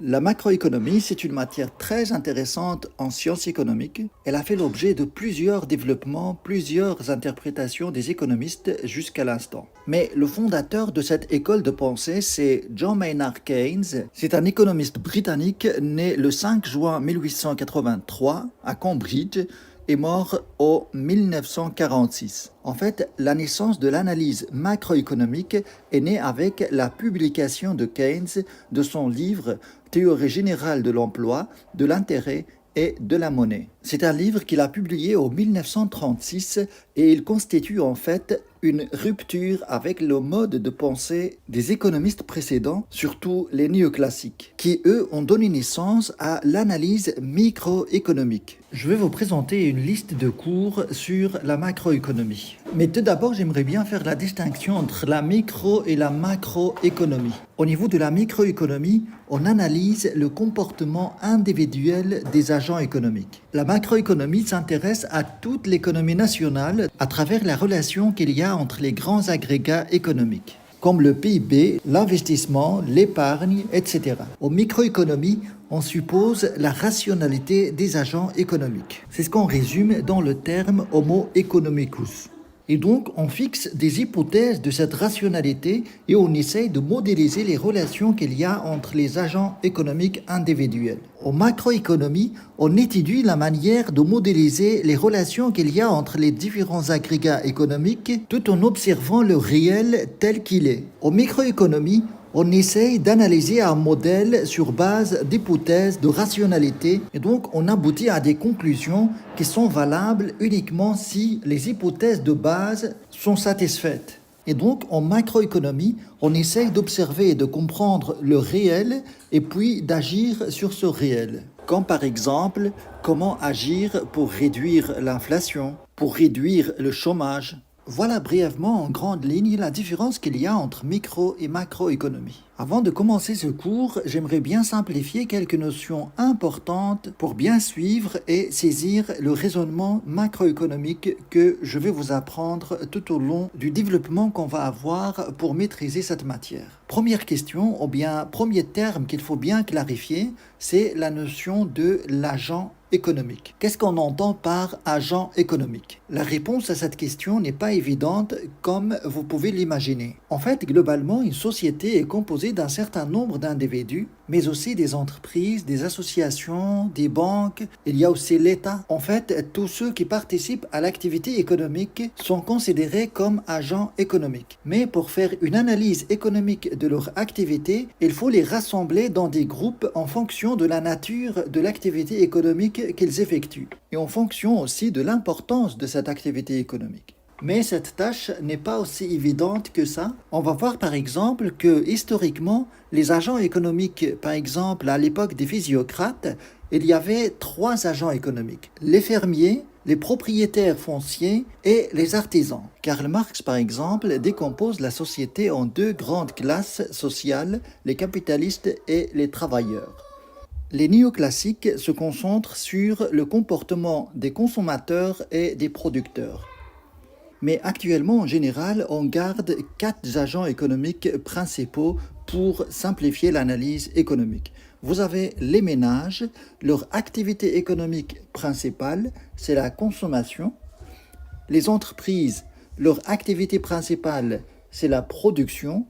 La macroéconomie, c'est une matière très intéressante en sciences économiques. Elle a fait l'objet de plusieurs développements, plusieurs interprétations des économistes jusqu'à l'instant. Mais le fondateur de cette école de pensée, c'est John Maynard Keynes. C'est un économiste britannique né le 5 juin 1883 à Cambridge et mort en 1946. En fait, la naissance de l'analyse macroéconomique est née avec la publication de Keynes de son livre Théorie générale de l'emploi, de l'intérêt et de la monnaie. C'est un livre qu'il a publié en 1936 et il constitue en fait une rupture avec le mode de pensée des économistes précédents, surtout les néoclassiques, qui eux ont donné naissance à l'analyse microéconomique. Je vais vous présenter une liste de cours sur la macroéconomie. Mais tout d'abord, j'aimerais bien faire la distinction entre la micro et la macroéconomie. Au niveau de la microéconomie, on analyse le comportement individuel des agents économiques. La macroéconomie s'intéresse à toute l'économie nationale à travers la relation qu'il y a entre les grands agrégats économiques, comme le PIB, l'investissement, l'épargne, etc. En microéconomie, on suppose la rationalité des agents économiques. C'est ce qu'on résume dans le terme Homo economicus. Et donc, on fixe des hypothèses de cette rationalité et on essaye de modéliser les relations qu'il y a entre les agents économiques individuels. En macroéconomie, on étudie la manière de modéliser les relations qu'il y a entre les différents agrégats économiques tout en observant le réel tel qu'il est. En microéconomie, on essaye d'analyser un modèle sur base d'hypothèses de rationalité et donc on aboutit à des conclusions qui sont valables uniquement si les hypothèses de base sont satisfaites. Et donc en macroéconomie, on essaye d'observer et de comprendre le réel et puis d'agir sur ce réel. Comme par exemple, comment agir pour réduire l'inflation, pour réduire le chômage. Voilà brièvement en grande ligne la différence qu'il y a entre micro et macroéconomie. Avant de commencer ce cours, j'aimerais bien simplifier quelques notions importantes pour bien suivre et saisir le raisonnement macroéconomique que je vais vous apprendre tout au long du développement qu'on va avoir pour maîtriser cette matière. Première question, ou bien premier terme qu'il faut bien clarifier, c'est la notion de l'agent économique. Qu'est-ce qu'on entend par agent économique? La réponse à cette question n'est pas évidente comme vous pouvez l'imaginer. En fait, globalement, une société est composée d'un certain nombre d'individus, mais aussi des entreprises, des associations, des banques. Il y a aussi l'État. En fait, tous ceux qui participent à l'activité économique sont considérés comme agents économiques. Mais pour faire une analyse économique de leur activité, il faut les rassembler dans des groupes en fonction de la nature de l'activité économique qu'ils effectuent et en fonction aussi de l'importance de cette activité économique. Mais cette tâche n'est pas aussi évidente que ça. On va voir par exemple que historiquement, les agents économiques, par exemple à l'époque des physiocrates, il y avait 3 agents économiques. Les fermiers, les propriétaires fonciers et les artisans. Karl Marx, par exemple, décompose la société en 2 grandes classes sociales, les capitalistes et les travailleurs. Les néoclassiques se concentrent sur le comportement des consommateurs et des producteurs. Mais actuellement, en général, on garde 4 agents économiques principaux pour simplifier l'analyse économique. Vous avez les ménages, leur activité économique principale, c'est la consommation. Les entreprises, leur activité principale, c'est la production.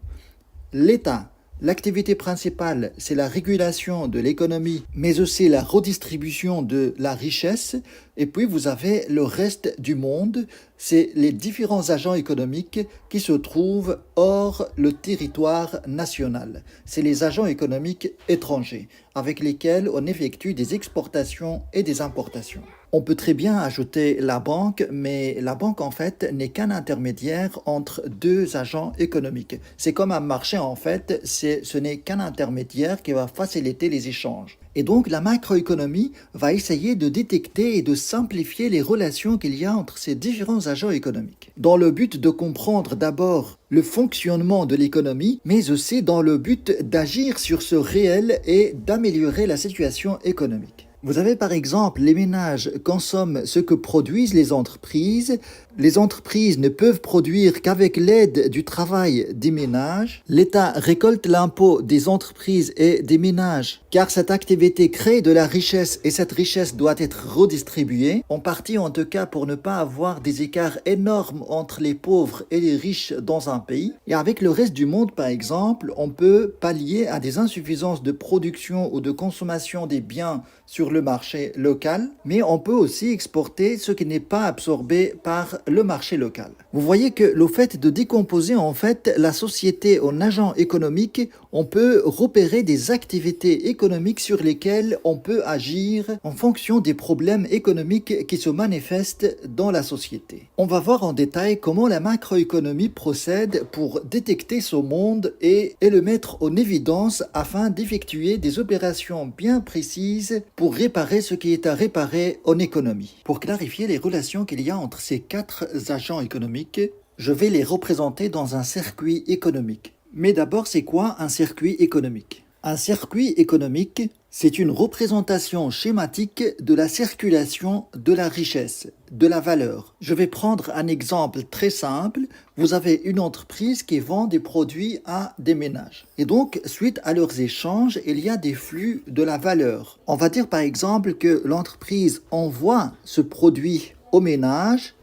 L'État, l'activité principale, c'est la régulation de l'économie, mais aussi la redistribution de la richesse. Et puis vous avez le reste du monde, c'est les différents agents économiques qui se trouvent hors le territoire national. C'est les agents économiques étrangers, avec lesquels on effectue des exportations et des importations. On peut très bien ajouter la banque, mais la banque en fait n'est qu'un intermédiaire entre 2 agents économiques. C'est comme un marché en fait, ce n'est qu'un intermédiaire qui va faciliter les échanges. Et donc la macroéconomie va essayer de détecter et de simplifier les relations qu'il y a entre ces différents agents économiques, dans le but de comprendre d'abord le fonctionnement de l'économie, mais aussi dans le but d'agir sur ce réel et d'améliorer la situation économique. Vous avez par exemple les ménages consomment ce que produisent les entreprises. Les entreprises ne peuvent produire qu'avec l'aide du travail des ménages. L'État récolte l'impôt des entreprises et des ménages car cette activité crée de la richesse et cette richesse doit être redistribuée, en partie en tout cas pour ne pas avoir des écarts énormes entre les pauvres et les riches dans un pays. Et avec le reste du monde par exemple, on peut pallier à des insuffisances de production ou de consommation des biens sur le marché local, mais on peut aussi exporter ce qui n'est pas absorbé par le marché local. Vous voyez que le fait de décomposer en fait la société en agents économiques, on peut repérer des activités économiques sur lesquelles on peut agir en fonction des problèmes économiques qui se manifestent dans la société. On va voir en détail comment la macroéconomie procède pour détecter ce monde et le mettre en évidence afin d'effectuer des opérations bien précises pour réparer ce qui est à réparer en économie. Pour clarifier les relations qu'il y a entre ces quatre agents économiques, je vais les représenter dans un circuit économique. Mais d'abord, c'est quoi un circuit économique? Un circuit économique, c'est une représentation schématique de la circulation de la richesse, de la valeur. Je vais prendre un exemple très simple. Vous avez une entreprise qui vend des produits à des ménages. Et donc, suite à leurs échanges, il y a des flux de la valeur. On va dire par exemple que l'entreprise envoie ce produit aux ménages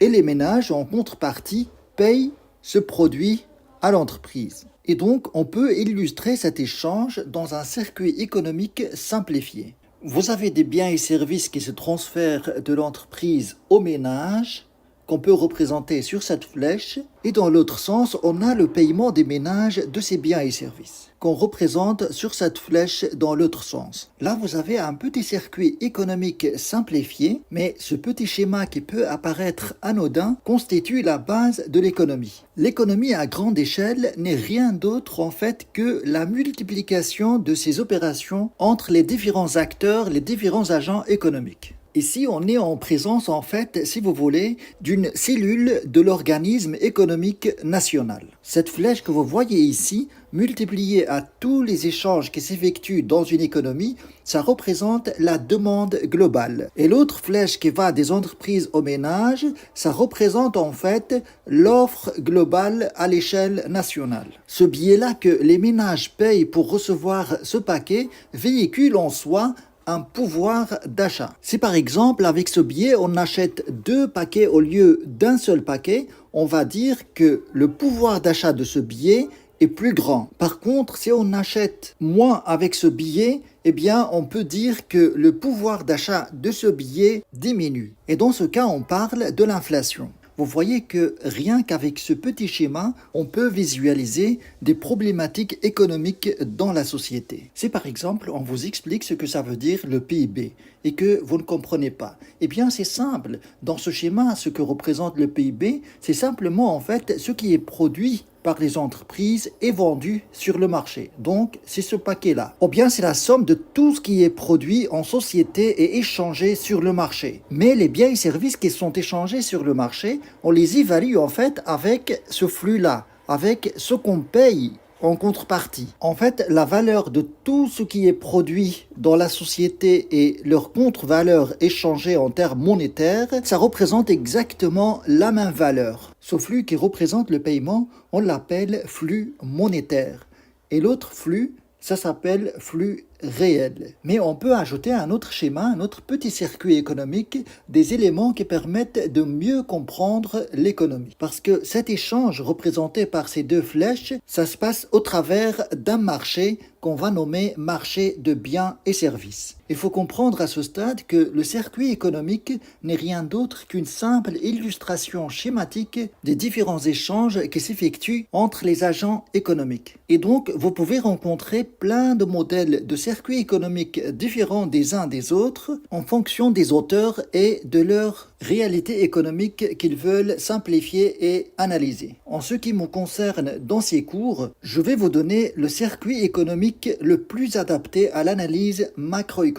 et les ménages, en contrepartie, payent ce produit à l'entreprise. Et donc, on peut illustrer cet échange dans un circuit économique simplifié. Vous avez des biens et services qui se transfèrent de l'entreprise au ménage, qu'on peut représenter sur cette flèche, et dans l'autre sens, on a le paiement des ménages de ces biens et services, qu'on représente sur cette flèche dans l'autre sens. Là, vous avez un petit circuit économique simplifié, mais ce petit schéma qui peut apparaître anodin constitue la base de l'économie. L'économie à grande échelle n'est rien d'autre en fait que la multiplication de ces opérations entre les différents acteurs, les différents agents économiques. Ici, on est en présence, en fait, si vous voulez, d'une cellule de l'organisme économique national. Cette flèche que vous voyez ici, multipliée à tous les échanges qui s'effectuent dans une économie, ça représente la demande globale. Et l'autre flèche qui va des entreprises aux ménages, ça représente en fait l'offre globale à l'échelle nationale. Ce billet-là que les ménages payent pour recevoir ce paquet véhicule en soi un pouvoir d'achat. Si par exemple avec ce billet on achète 2 paquets au lieu d'un seul paquet, on va dire que le pouvoir d'achat de ce billet est plus grand. Par contre, si on achète moins avec ce billet, eh bien on peut dire que le pouvoir d'achat de ce billet diminue. Et dans ce cas, on parle de l'inflation. Vous voyez que rien qu'avec ce petit schéma, on peut visualiser des problématiques économiques dans la société. Si par exemple, on vous explique ce que ça veut dire le PIB et que vous ne comprenez pas, eh bien c'est simple. Dans ce schéma, ce que représente le PIB, c'est simplement en fait ce qui est produit par les entreprises et vendu sur le marché. Donc, c'est ce paquet-là. Ou bien, c'est la somme de tout ce qui est produit en société et échangé sur le marché. Mais les biens et services qui sont échangés sur le marché, on les évalue en fait avec ce flux-là, avec ce qu'on paye en contrepartie. En fait, la valeur de tout ce qui est produit dans la société et leur contre-valeur échangée en termes monétaires, ça représente exactement la même valeur. Ce flux qui représente le paiement, on l'appelle flux monétaire. Et l'autre flux, ça s'appelle flux réel. Mais on peut ajouter un autre schéma, un autre petit circuit économique, des éléments qui permettent de mieux comprendre l'économie. Parce que cet échange représenté par ces 2 flèches, ça se passe au travers d'un marché qu'on va nommer marché de biens et services. Il faut comprendre à ce stade que le circuit économique n'est rien d'autre qu'une simple illustration schématique des différents échanges qui s'effectuent entre les agents économiques. Et donc, vous pouvez rencontrer plein de modèles de circuits économiques différents des uns des autres en fonction des auteurs et de leur réalité économique qu'ils veulent simplifier et analyser. En ce qui me concerne dans ces cours, je vais vous donner le circuit économique le plus adapté à l'analyse macroéconomique.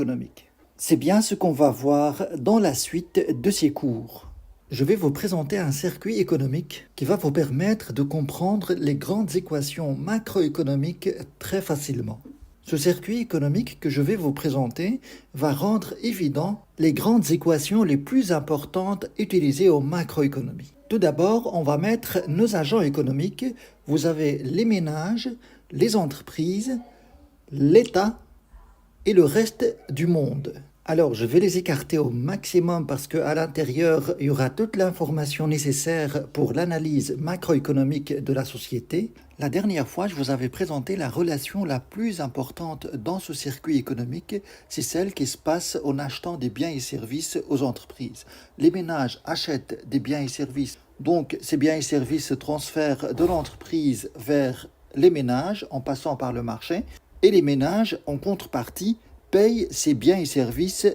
C'est bien ce qu'on va voir dans la suite de ces cours. Je vais vous présenter un circuit économique qui va vous permettre de comprendre les grandes équations macroéconomiques très facilement. Ce circuit économique que je vais vous présenter va rendre évident les grandes équations les plus importantes utilisées en macroéconomie. Tout d'abord, on va mettre nos agents économiques. Vous avez les ménages, les entreprises, l'État et le reste du monde. Alors, je vais les écarter au maximum parce qu'à l'intérieur, il y aura toute l'information nécessaire pour l'analyse macroéconomique de la société. La dernière fois, je vous avais présenté la relation la plus importante dans ce circuit économique, c'est celle qui se passe en achetant des biens et services aux entreprises. Les ménages achètent des biens et services, donc ces biens et services se transfèrent de l'entreprise vers les ménages en passant par le marché, et les ménages, en contrepartie, payent ces biens et services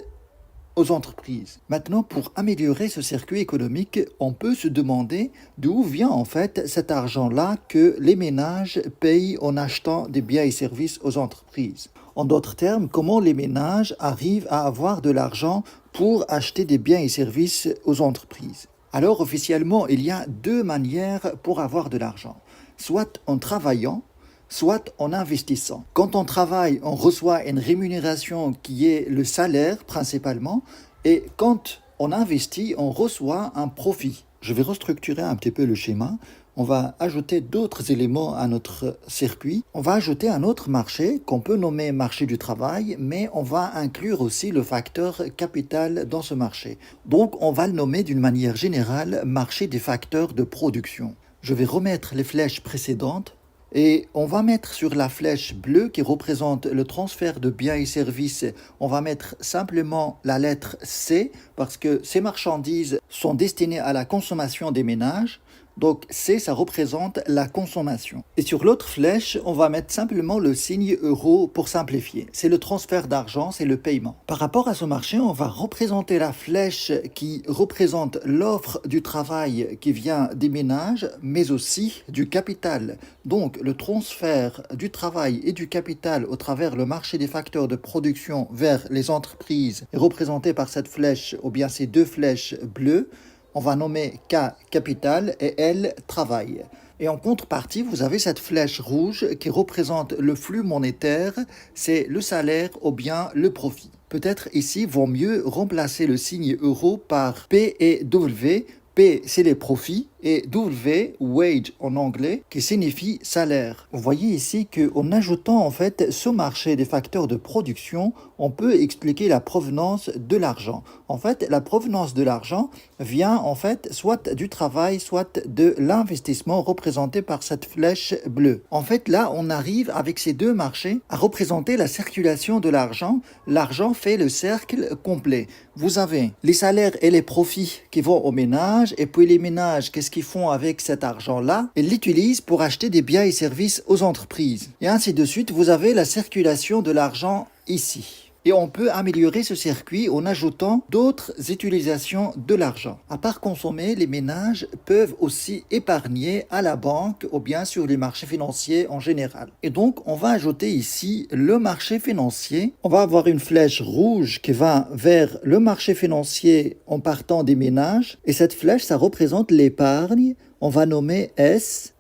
aux entreprises. Maintenant, pour améliorer ce circuit économique, on peut se demander d'où vient en fait cet argent-là que les ménages payent en achetant des biens et services aux entreprises. En d'autres termes, comment les ménages arrivent à avoir de l'argent pour acheter des biens et services aux entreprises. Alors, officiellement, il y a deux manières pour avoir de l'argent. Soit en travaillant, soit en investissant. Quand on travaille, on reçoit une rémunération qui est le salaire principalement, et quand on investit, on reçoit un profit. Je vais restructurer un petit peu le schéma. On va ajouter d'autres éléments à notre circuit. On va ajouter un autre marché qu'on peut nommer marché du travail, mais on va inclure aussi le facteur capital dans ce marché. Donc on va le nommer d'une manière générale marché des facteurs de production. Je vais remettre les flèches précédentes. Et on va mettre sur la flèche bleue qui représente le transfert de biens et services, on va mettre simplement la lettre C parce que ces marchandises sont destinées à la consommation des ménages. Donc C, ça représente la consommation. Et sur l'autre flèche, on va mettre simplement le signe euro pour simplifier. C'est le transfert d'argent, c'est le paiement. Par rapport à ce marché, on va représenter la flèche qui représente l'offre du travail qui vient des ménages, mais aussi du capital. Donc le transfert du travail et du capital au travers le marché des facteurs de production vers les entreprises est représenté par cette flèche ou bien ces deux flèches bleues. On va nommer K capital et L travail. Et en contrepartie, vous avez cette flèche rouge qui représente le flux monétaire, c'est le salaire ou bien le profit. Peut-être ici, vaut mieux remplacer le signe euro par P et W. P, c'est les profits, et W, wage en anglais, qui signifie salaire. Vous voyez ici qu'en ajoutant en fait ce marché des facteurs de production, on peut expliquer la provenance de l'argent. En fait, la provenance de l'argent vient en fait soit du travail, soit de l'investissement représenté par cette flèche bleue. En fait, là, on arrive avec ces deux marchés à représenter la circulation de l'argent. L'argent fait le cercle complet. Vous avez les salaires et les profits qui vont aux ménages, et puis les ménages, qu'est-ce qu'ils font avec cet argent-là? Ils l'utilisent pour acheter des biens et services aux entreprises. Et ainsi de suite, vous avez la circulation de l'argent ici. Et on peut améliorer ce circuit en ajoutant d'autres utilisations de l'argent. À part consommer, les ménages peuvent aussi épargner à la banque ou bien sur les marchés financiers en général. Et donc, on va ajouter ici le marché financier. On va avoir une flèche rouge qui va vers le marché financier en partant des ménages. Et cette flèche, ça représente l'épargne. On va nommer S,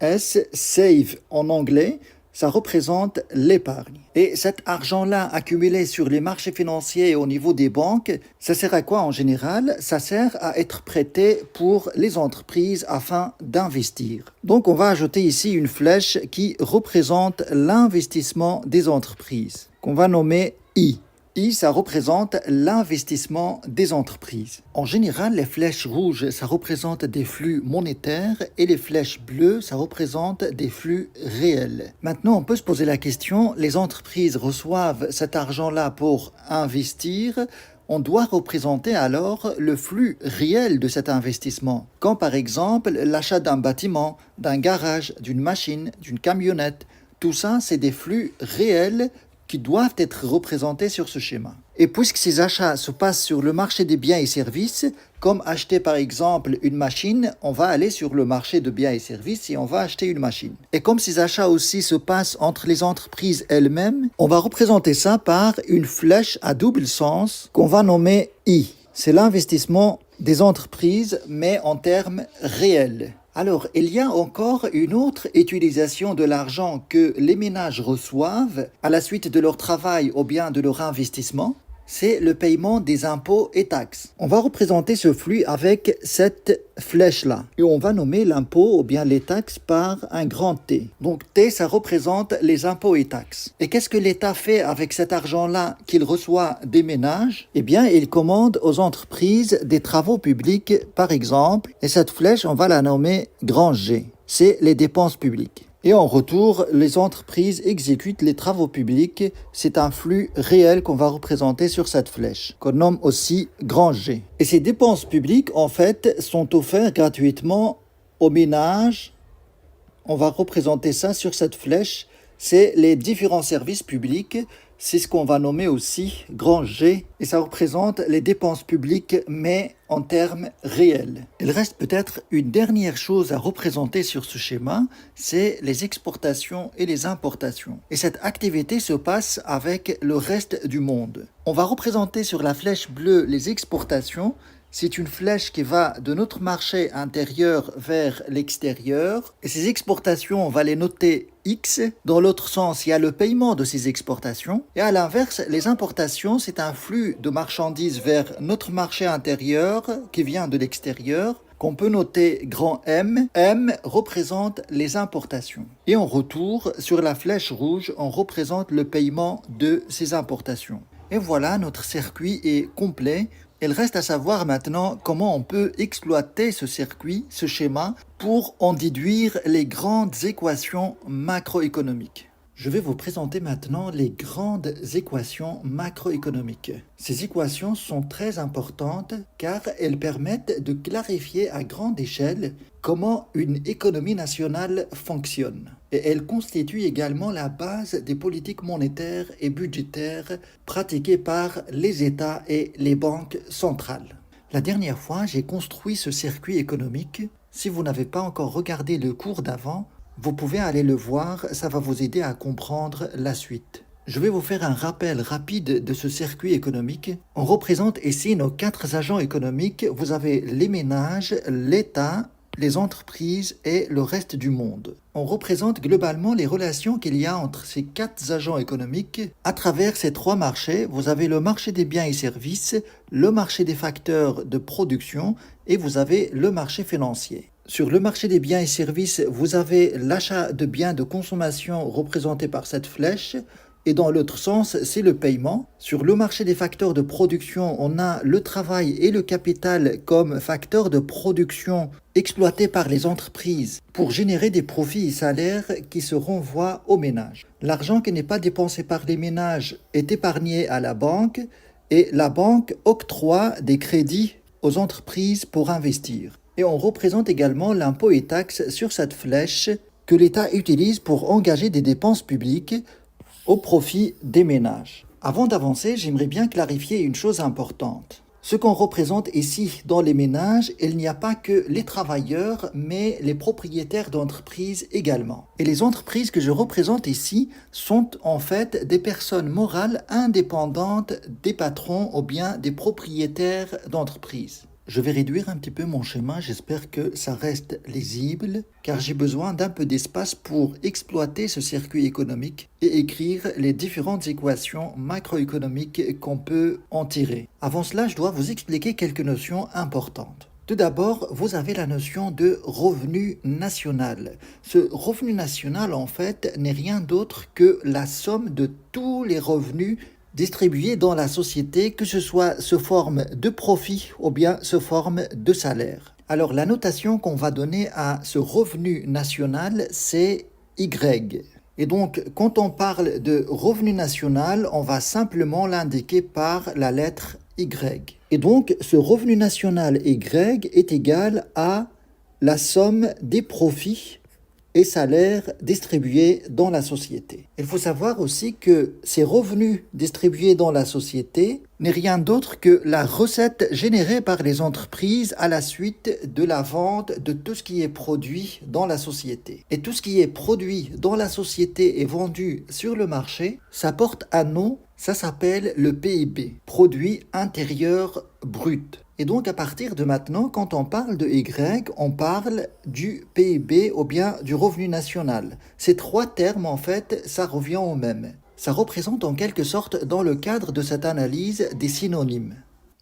save en anglais. Ça représente l'épargne. Et cet argent-là accumulé sur les marchés financiers et au niveau des banques, ça sert à quoi en général? Ça sert à être prêté pour les entreprises afin d'investir. Donc on va ajouter ici une flèche qui représente l'investissement des entreprises, qu'on va nommer I. I, ça représente l'investissement des entreprises. En général, les flèches rouges, ça représente des flux monétaires et les flèches bleues, ça représente des flux réels. Maintenant, on peut se poser la question, les entreprises reçoivent cet argent-là pour investir. On doit représenter alors le flux réel de cet investissement, comme par exemple l'achat d'un bâtiment, d'un garage, d'une machine, d'une camionnette. Tout ça, c'est des flux réels qui doivent être représentés sur ce schéma. Et puisque ces achats se passent sur le marché des biens et services, comme acheter par exemple une machine, on va aller sur le marché de biens et services et on va acheter une machine. Et comme ces achats aussi se passent entre les entreprises elles-mêmes, on va représenter ça par une flèche à double sens qu'on va nommer I. C'est l'investissement des entreprises, mais en termes réels. Alors, il y a encore une autre utilisation de l'argent que les ménages reçoivent à la suite de leur travail ou bien de leur investissement. C'est le paiement des impôts et taxes. On va représenter ce flux avec cette flèche-là. Et on va nommer l'impôt ou bien les taxes par un grand T. Donc T, ça représente les impôts et taxes. Et qu'est-ce que l'État fait avec cet argent-là qu'il reçoit des ménages? Eh bien, il commande aux entreprises des travaux publics, par exemple. Et cette flèche, on va la nommer grand G. C'est les dépenses publiques. Et en retour, les entreprises exécutent les travaux publics. C'est un flux réel qu'on va représenter sur cette flèche, qu'on nomme aussi grand G. Et ces dépenses publiques, en fait, sont offertes gratuitement aux ménages. On va représenter ça sur cette flèche. C'est les différents services publics. C'est ce qu'on va nommer aussi grand G. Et ça représente les dépenses publiques, mais en termes réels. Il reste peut-être une dernière chose à représenter sur ce schéma, c'est les exportations et les importations. Et cette activité se passe avec le reste du monde. On va représenter sur la flèche bleue les exportations. C'est une flèche qui va de notre marché intérieur vers l'extérieur. Et ces exportations, on va les noter X. Dans l'autre sens, il y a le paiement de ces exportations. Et à l'inverse, les importations, c'est un flux de marchandises vers notre marché intérieur qui vient de l'extérieur, qu'on peut noter grand M. M représente les importations. Et en retour, sur la flèche rouge, on représente le paiement de ces importations. Et voilà, notre circuit est complet. Il reste à savoir maintenant comment on peut exploiter ce circuit, ce schéma, pour en déduire les grandes équations macroéconomiques. Je vais vous présenter maintenant les grandes équations macroéconomiques. Ces équations sont très importantes car elles permettent de clarifier à grande échelle comment une économie nationale fonctionne. Et elles constituent également la base des politiques monétaires et budgétaires pratiquées par les États et les banques centrales. La dernière fois, j'ai construit ce circuit économique. Si vous n'avez pas encore regardé le cours d'avant, vous pouvez aller le voir, ça va vous aider à comprendre la suite. Je vais vous faire un rappel rapide de ce circuit économique. On représente ici nos 4 agents économiques. Vous avez les ménages, l'État, les entreprises et le reste du monde. On représente globalement les relations qu'il y a entre ces 4 agents économiques à travers ces 3 marchés. Vous avez le marché des biens et services, le marché des facteurs de production et vous avez le marché financier. Sur le marché des biens et services, vous avez l'achat de biens de consommation représenté par cette flèche. Et dans l'autre sens, c'est le paiement. Sur le marché des facteurs de production, on a le travail et le capital comme facteurs de production exploités par les entreprises pour générer des profits et salaires qui se renvoient aux ménages. L'argent qui n'est pas dépensé par les ménages est épargné à la banque et la banque octroie des crédits aux entreprises pour investir. Et on représente également l'impôt et taxes sur cette flèche que l'État utilise pour engager des dépenses publiques au profit des ménages. Avant d'avancer, j'aimerais bien clarifier une chose importante. Ce qu'on représente ici dans les ménages, il n'y a pas que les travailleurs, mais les propriétaires d'entreprises également. Et les entreprises que je représente ici sont en fait des personnes morales indépendantes des patrons ou bien des propriétaires d'entreprises. Je vais réduire un petit peu mon schéma, j'espère que ça reste lisible, car j'ai besoin d'un peu d'espace pour exploiter ce circuit économique et écrire les différentes équations macroéconomiques qu'on peut en tirer. Avant cela, je dois vous expliquer quelques notions importantes. Tout d'abord, vous avez la notion de revenu national. Ce revenu national, en fait, n'est rien d'autre que la somme de tous les revenus distribués dans la société, que ce soit sous forme de profit ou bien sous forme de salaire. Alors la notation qu'on va donner à ce revenu national, c'est Y. Et donc quand on parle de revenu national, on va simplement l'indiquer par la lettre Y. Et donc ce revenu national Y est égal à la somme des profits et salaires distribués dans la société. Il faut savoir aussi que ces revenus distribués dans la société n'est rien d'autre que la recette générée par les entreprises à la suite de la vente de tout ce qui est produit dans la société. Et tout ce qui est produit dans la société et vendu sur le marché, ça porte un nom, ça s'appelle le PIB, produit intérieur brut. Et donc à partir de maintenant, quand on parle de Y, on parle du PIB ou bien du revenu national. Ces trois termes, en fait, ça revient au même. Ça représente en quelque sorte, dans le cadre de cette analyse, des synonymes.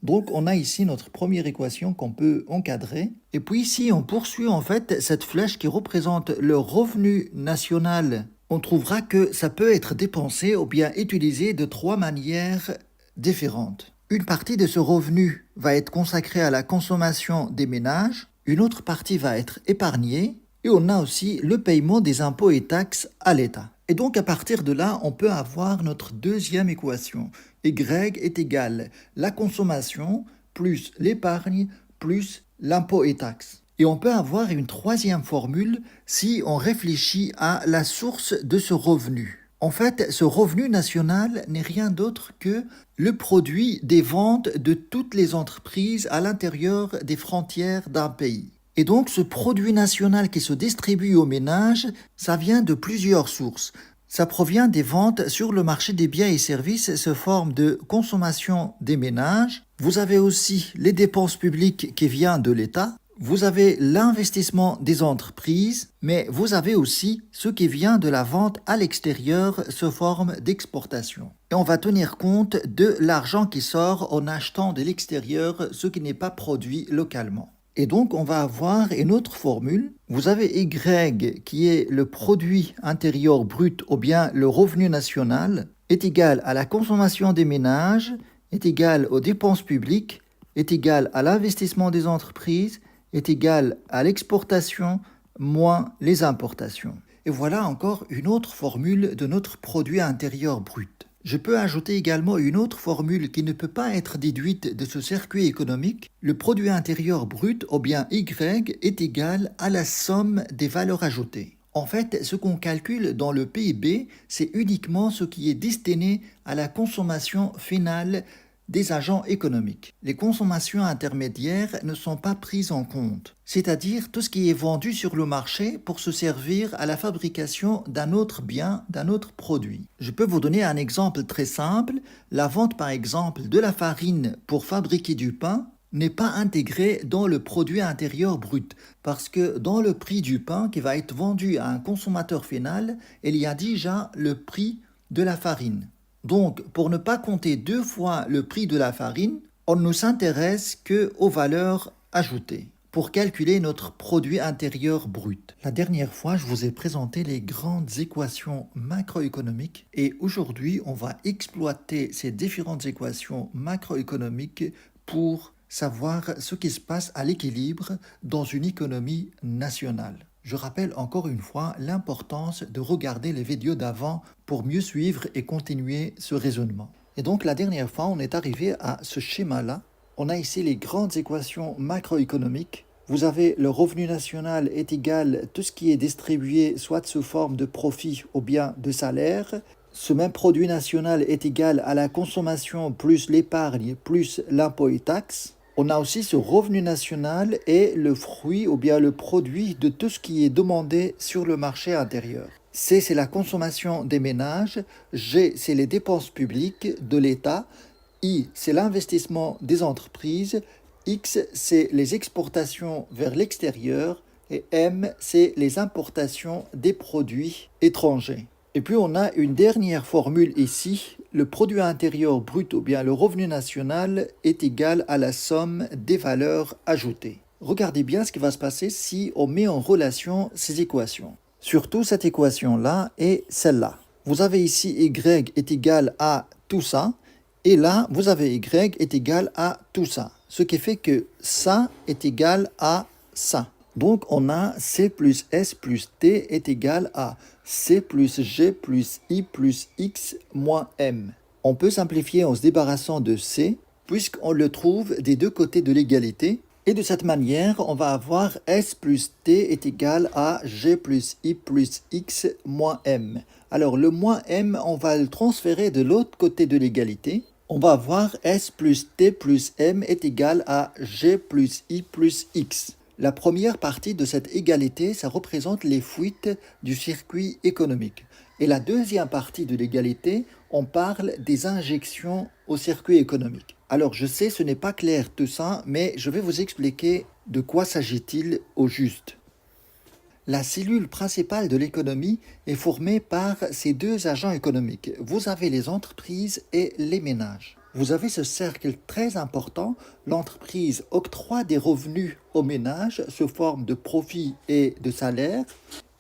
Donc on a ici notre première équation qu'on peut encadrer. Et puis si on poursuit en fait cette flèche qui représente le revenu national, on trouvera que ça peut être dépensé ou bien utilisé de trois manières différentes. Une partie de ce revenu va être consacrée à la consommation des ménages, une autre partie va être épargnée, et on a aussi le paiement des impôts et taxes à l'État. Et donc à partir de là, on peut avoir notre deuxième équation. Y est égal la consommation plus l'épargne plus l'impôt et taxes. Et on peut avoir une troisième formule si on réfléchit à la source de ce revenu. En fait, ce revenu national n'est rien d'autre que le produit des ventes de toutes les entreprises à l'intérieur des frontières d'un pays. Et donc, ce produit national qui se distribue aux ménages, ça vient de plusieurs sources. Ça provient des ventes sur le marché des biens et services sous forme de consommation des ménages. Vous avez aussi les dépenses publiques qui viennent de l'État. Vous avez l'investissement des entreprises, mais vous avez aussi ce qui vient de la vente à l'extérieur sous forme d'exportation. Et on va tenir compte de l'argent qui sort en achetant de l'extérieur ce qui n'est pas produit localement. Et donc, on va avoir une autre formule. Vous avez Y qui est le produit intérieur brut ou bien le revenu national est égal à la consommation des ménages, est égal aux dépenses publiques, est égal à l'investissement des entreprises, est égal à l'exportation moins les importations. Et voilà encore une autre formule de notre produit intérieur brut. Je peux ajouter également une autre formule qui ne peut pas être déduite de ce circuit économique. Le produit intérieur brut, ou bien Y, est égal à la somme des valeurs ajoutées. En fait, ce qu'on calcule dans le PIB, c'est uniquement ce qui est destiné à la consommation finale des agents économiques. Les consommations intermédiaires ne sont pas prises en compte, c'est-à-dire tout ce qui est vendu sur le marché pour se servir à la fabrication d'un autre bien, d'un autre produit. Je peux vous donner un exemple très simple. La vente par exemple de la farine pour fabriquer du pain n'est pas intégrée dans le produit intérieur brut, parce que dans le prix du pain qui va être vendu à un consommateur final, il y a déjà le prix de la farine. Donc, pour ne pas compter deux fois le prix de la farine, on ne s'intéresse qu'aux valeurs ajoutées pour calculer notre produit intérieur brut. La dernière fois, je vous ai présenté les grandes équations macroéconomiques et aujourd'hui, on va exploiter ces différentes équations macroéconomiques pour savoir ce qui se passe à l'équilibre dans une économie nationale. Je rappelle encore une fois l'importance de regarder les vidéos d'avant pour mieux suivre et continuer ce raisonnement. Et donc la dernière fois, on est arrivé à ce schéma-là. On a ici les grandes équations macroéconomiques. Vous avez le revenu national est égal à tout ce qui est distribué soit sous forme de profit ou bien de salaire. Ce même produit national est égal à la consommation plus l'épargne plus l'impôt et taxes. On a aussi ce revenu national et le fruit ou bien le produit de tout ce qui est demandé sur le marché intérieur. C, c'est la consommation des ménages. G, c'est les dépenses publiques de l'État. I, c'est l'investissement des entreprises. X, c'est les exportations vers l'extérieur. Et M, c'est les importations des produits étrangers. Et puis on a une dernière formule ici, le produit intérieur brut ou bien le revenu national est égal à la somme des valeurs ajoutées. Regardez bien ce qui va se passer si on met en relation ces équations. Surtout cette équation-là et celle-là. Vous avez ici Y est égal à tout ça, et là vous avez Y est égal à tout ça. Ce qui fait que ça est égal à ça. Donc, on a C plus S plus T est égal à C plus G plus I plus X moins M. On peut simplifier en se débarrassant de C, puisqu'on le trouve des deux côtés de l'égalité. Et de cette manière, on va avoir S plus T est égal à G plus I plus X moins M. Alors, le moins M, on va le transférer de l'autre côté de l'égalité. On va avoir S plus T plus M est égal à G plus I plus X. La première partie de cette égalité, ça représente les fuites du circuit économique. Et la deuxième partie de l'égalité, on parle des injections au circuit économique. Alors je sais, ce n'est pas clair tout ça, mais je vais vous expliquer de quoi s'agit-il au juste. La cellule principale de l'économie est formée par ces deux agents économiques. Vous avez les entreprises et les ménages. Vous avez ce cercle très important. L'entreprise octroie des revenus aux ménages sous forme de profits et de salaires.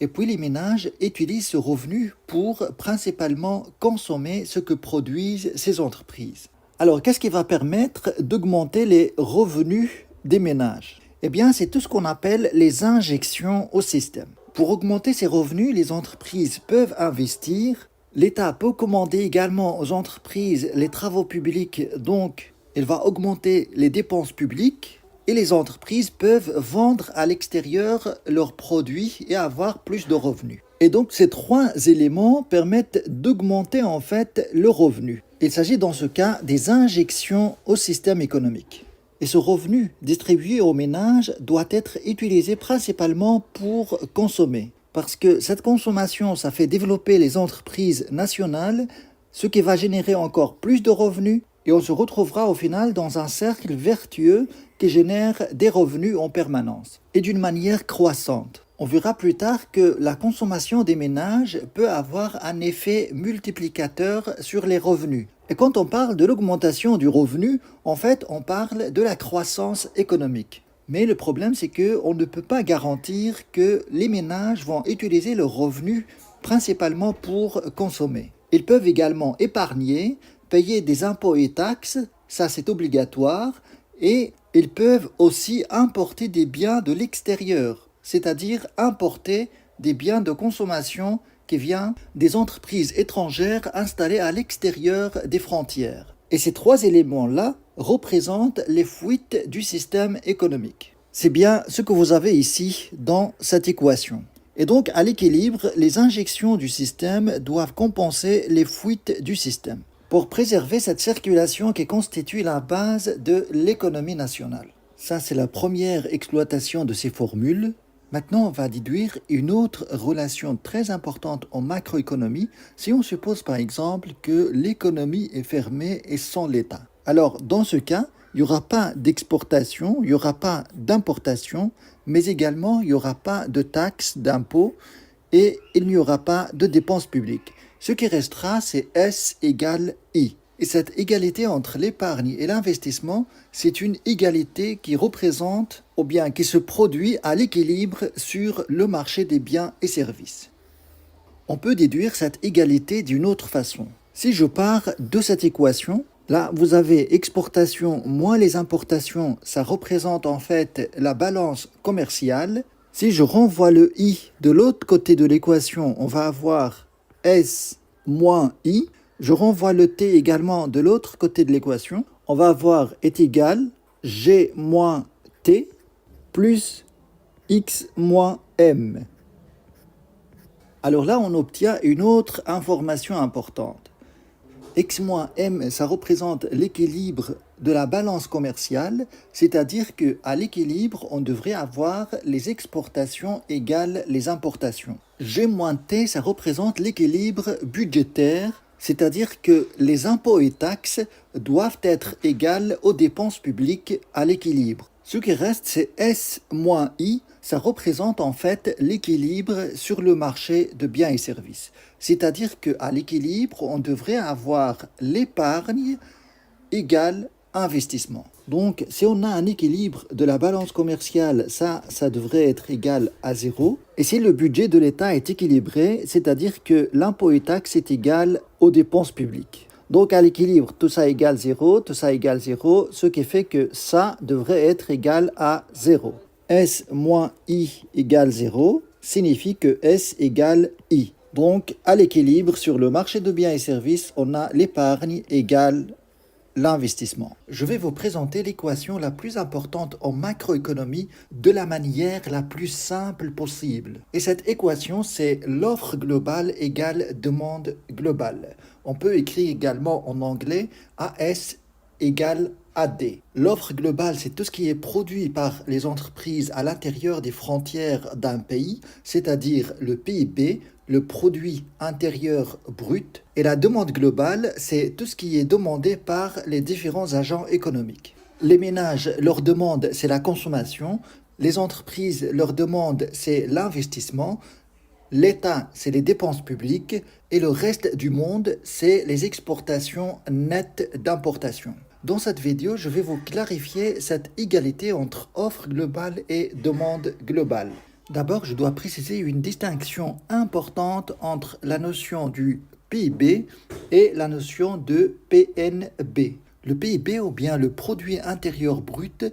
Et puis les ménages utilisent ce revenu pour principalement consommer ce que produisent ces entreprises. Alors, qu'est-ce qui va permettre d'augmenter les revenus des ménages? Eh bien, c'est tout ce qu'on appelle les injections au système. Pour augmenter ces revenus, les entreprises peuvent investir. L'État peut commander également aux entreprises les travaux publics, donc il va augmenter les dépenses publiques. Et les entreprises peuvent vendre à l'extérieur leurs produits et avoir plus de revenus. Et donc ces trois éléments permettent d'augmenter en fait le revenu. Il s'agit dans ce cas des injections au système économique. Et ce revenu distribué aux ménages doit être utilisé principalement pour consommer. Parce que cette consommation, ça fait développer les entreprises nationales, ce qui va générer encore plus de revenus. Et on se retrouvera au final dans un cercle vertueux qui génère des revenus en permanence et d'une manière croissante. On verra plus tard que la consommation des ménages peut avoir un effet multiplicateur sur les revenus. Et quand on parle de l'augmentation du revenu, en fait, on parle de la croissance économique. Mais le problème, c'est qu'on ne peut pas garantir que les ménages vont utiliser leurs revenus principalement pour consommer. Ils peuvent également épargner, payer des impôts et taxes, ça c'est obligatoire, et ils peuvent aussi importer des biens de l'extérieur, c'est-à-dire importer des biens de consommation qui viennent des entreprises étrangères installées à l'extérieur des frontières. Et ces trois éléments-là représentent les fuites du système économique. C'est bien ce que vous avez ici dans cette équation. Et donc, à l'équilibre, les injections du système doivent compenser les fuites du système pour préserver cette circulation qui constitue la base de l'économie nationale. Ça, c'est la première exploitation de ces formules. Maintenant, on va déduire une autre relation très importante en macroéconomie si on suppose par exemple que l'économie est fermée et sans l'État. Alors, dans ce cas, il n'y aura pas d'exportation, il n'y aura pas d'importation, mais également il n'y aura pas de taxes, d'impôts et il n'y aura pas de dépenses publiques. Ce qui restera, c'est S égale I. Et cette égalité entre l'épargne et l'investissement, c'est une égalité qui représente, ou bien qui se produit à l'équilibre sur le marché des biens et services. On peut déduire cette égalité d'une autre façon. Si je pars de cette équation, là, vous avez exportation moins les importations, ça représente en fait la balance commerciale. Si je renvoie le I de l'autre côté de l'équation, on va avoir S moins I. Je renvoie le T également de l'autre côté de l'équation. On va avoir est égal G moins T plus X moins M. Alors là, on obtient une autre information importante. X moins M, ça représente l'équilibre de la balance commerciale, c'est-à-dire qu'à l'équilibre, on devrait avoir les exportations égales les importations. G moins T, ça représente l'équilibre budgétaire, c'est-à-dire que les impôts et taxes doivent être égales aux dépenses publiques à l'équilibre. Ce qui reste, c'est S moins I, ça représente en fait l'équilibre sur le marché de biens et services. C'est-à-dire qu'à l'équilibre, on devrait avoir l'épargne égale investissement. Donc, si on a un équilibre de la balance commerciale, ça devrait être égal à 0. Et si le budget de l'État est équilibré, c'est-à-dire que l'impôt et taxe est égal aux dépenses publiques. Donc, à l'équilibre, tout ça égale 0, tout ça égale 0, ce qui fait que ça devrait être égal à 0. S moins I égale 0 signifie que S égale I. Donc, à l'équilibre, sur le marché de biens et services, on a l'épargne égale l'investissement. Je vais vous présenter l'équation la plus importante en macroéconomie de la manière la plus simple possible. Et cette équation, c'est l'offre globale égale demande globale. On peut écrire également en anglais AS égale AD. L'offre globale, c'est tout ce qui est produit par les entreprises à l'intérieur des frontières d'un pays, c'est-à-dire le PIB, le produit intérieur brut. Et la demande globale, c'est tout ce qui est demandé par les différents agents économiques. Les ménages, leur demande, c'est la consommation. Les entreprises, leur demande, c'est l'investissement. L'État, c'est les dépenses publiques. Et le reste du monde, c'est les exportations nettes d'importation. Dans cette vidéo, je vais vous clarifier cette égalité entre offre globale et demande globale. D'abord, je dois préciser une distinction importante entre la notion du PIB et la notion de PNB. Le PIB, ou bien le produit intérieur brut,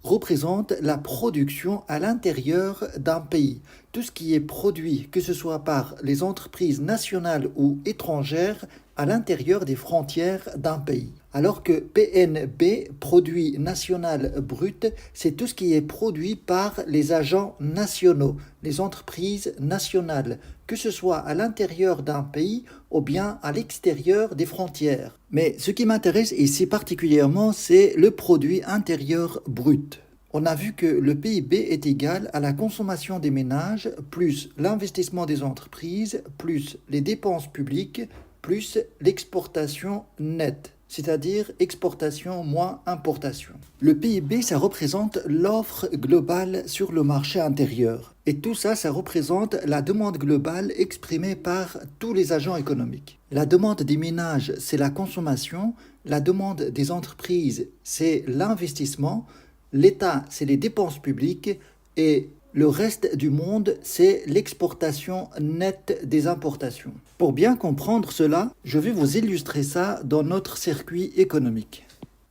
représente la production à l'intérieur d'un pays. Tout ce qui est produit, que ce soit par les entreprises nationales ou étrangères, à l'intérieur des frontières d'un pays. Alors que PNB, produit national brut, c'est tout ce qui est produit par les agents nationaux, les entreprises nationales, que ce soit à l'intérieur d'un pays ou bien à l'extérieur des frontières. Mais ce qui m'intéresse ici particulièrement, c'est le produit intérieur brut. On a vu que le PIB est égal à la consommation des ménages plus l'investissement des entreprises plus les dépenses publiques plus l'exportation nette, c'est-à-dire exportation moins importation. Le PIB, ça représente l'offre globale sur le marché intérieur. Et tout ça, ça représente la demande globale exprimée par tous les agents économiques. La demande des ménages, c'est la consommation. La demande des entreprises, c'est l'investissement. L'État, c'est les dépenses publiques. Et le reste du monde, c'est l'exportation nette des importations. Pour bien comprendre cela, je vais vous illustrer ça dans notre circuit économique.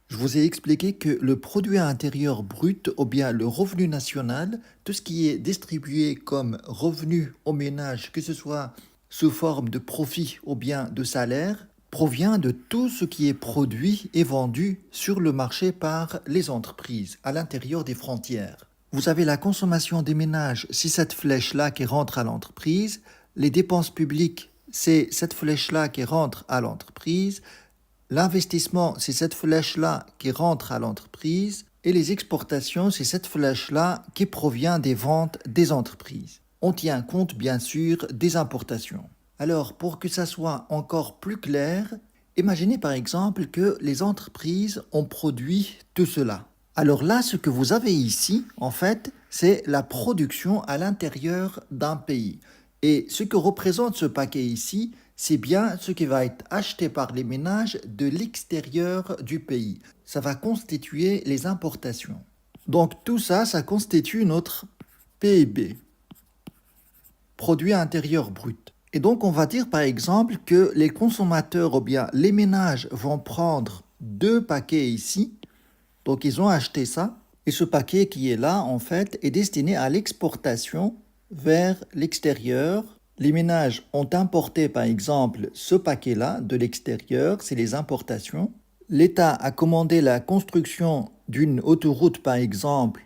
Je vous ai expliqué que le produit intérieur brut, ou bien le revenu national, tout ce qui est distribué comme revenu aux ménages, que ce soit sous forme de profit ou bien de salaire, provient de tout ce qui est produit et vendu sur le marché par les entreprises à l'intérieur des frontières. Vous avez la consommation des ménages, c'est cette flèche-là qui rentre à l'entreprise. Les dépenses publiques, c'est cette flèche-là qui rentre à l'entreprise. L'investissement, c'est cette flèche-là qui rentre à l'entreprise. Et les exportations, c'est cette flèche-là qui provient des ventes des entreprises. On tient compte, bien sûr, des importations. Alors, pour que ça soit encore plus clair, imaginez par exemple que les entreprises ont produit tout cela. Alors là, ce que vous avez ici, en fait, c'est la production à l'intérieur d'un pays. Et ce que représente ce paquet ici, c'est bien ce qui va être acheté par les ménages de l'extérieur du pays. Ça va constituer les importations. Donc tout ça, ça constitue notre PIB, produit intérieur brut. Et donc on va dire par exemple que les consommateurs ou bien les ménages vont prendre 2 paquets ici. Donc ils ont acheté ça et ce paquet qui est là en fait est destiné à l'exportation vers l'extérieur. Les ménages ont importé par exemple ce paquet-là de l'extérieur, c'est les importations. L'État a commandé la construction d'une autoroute par exemple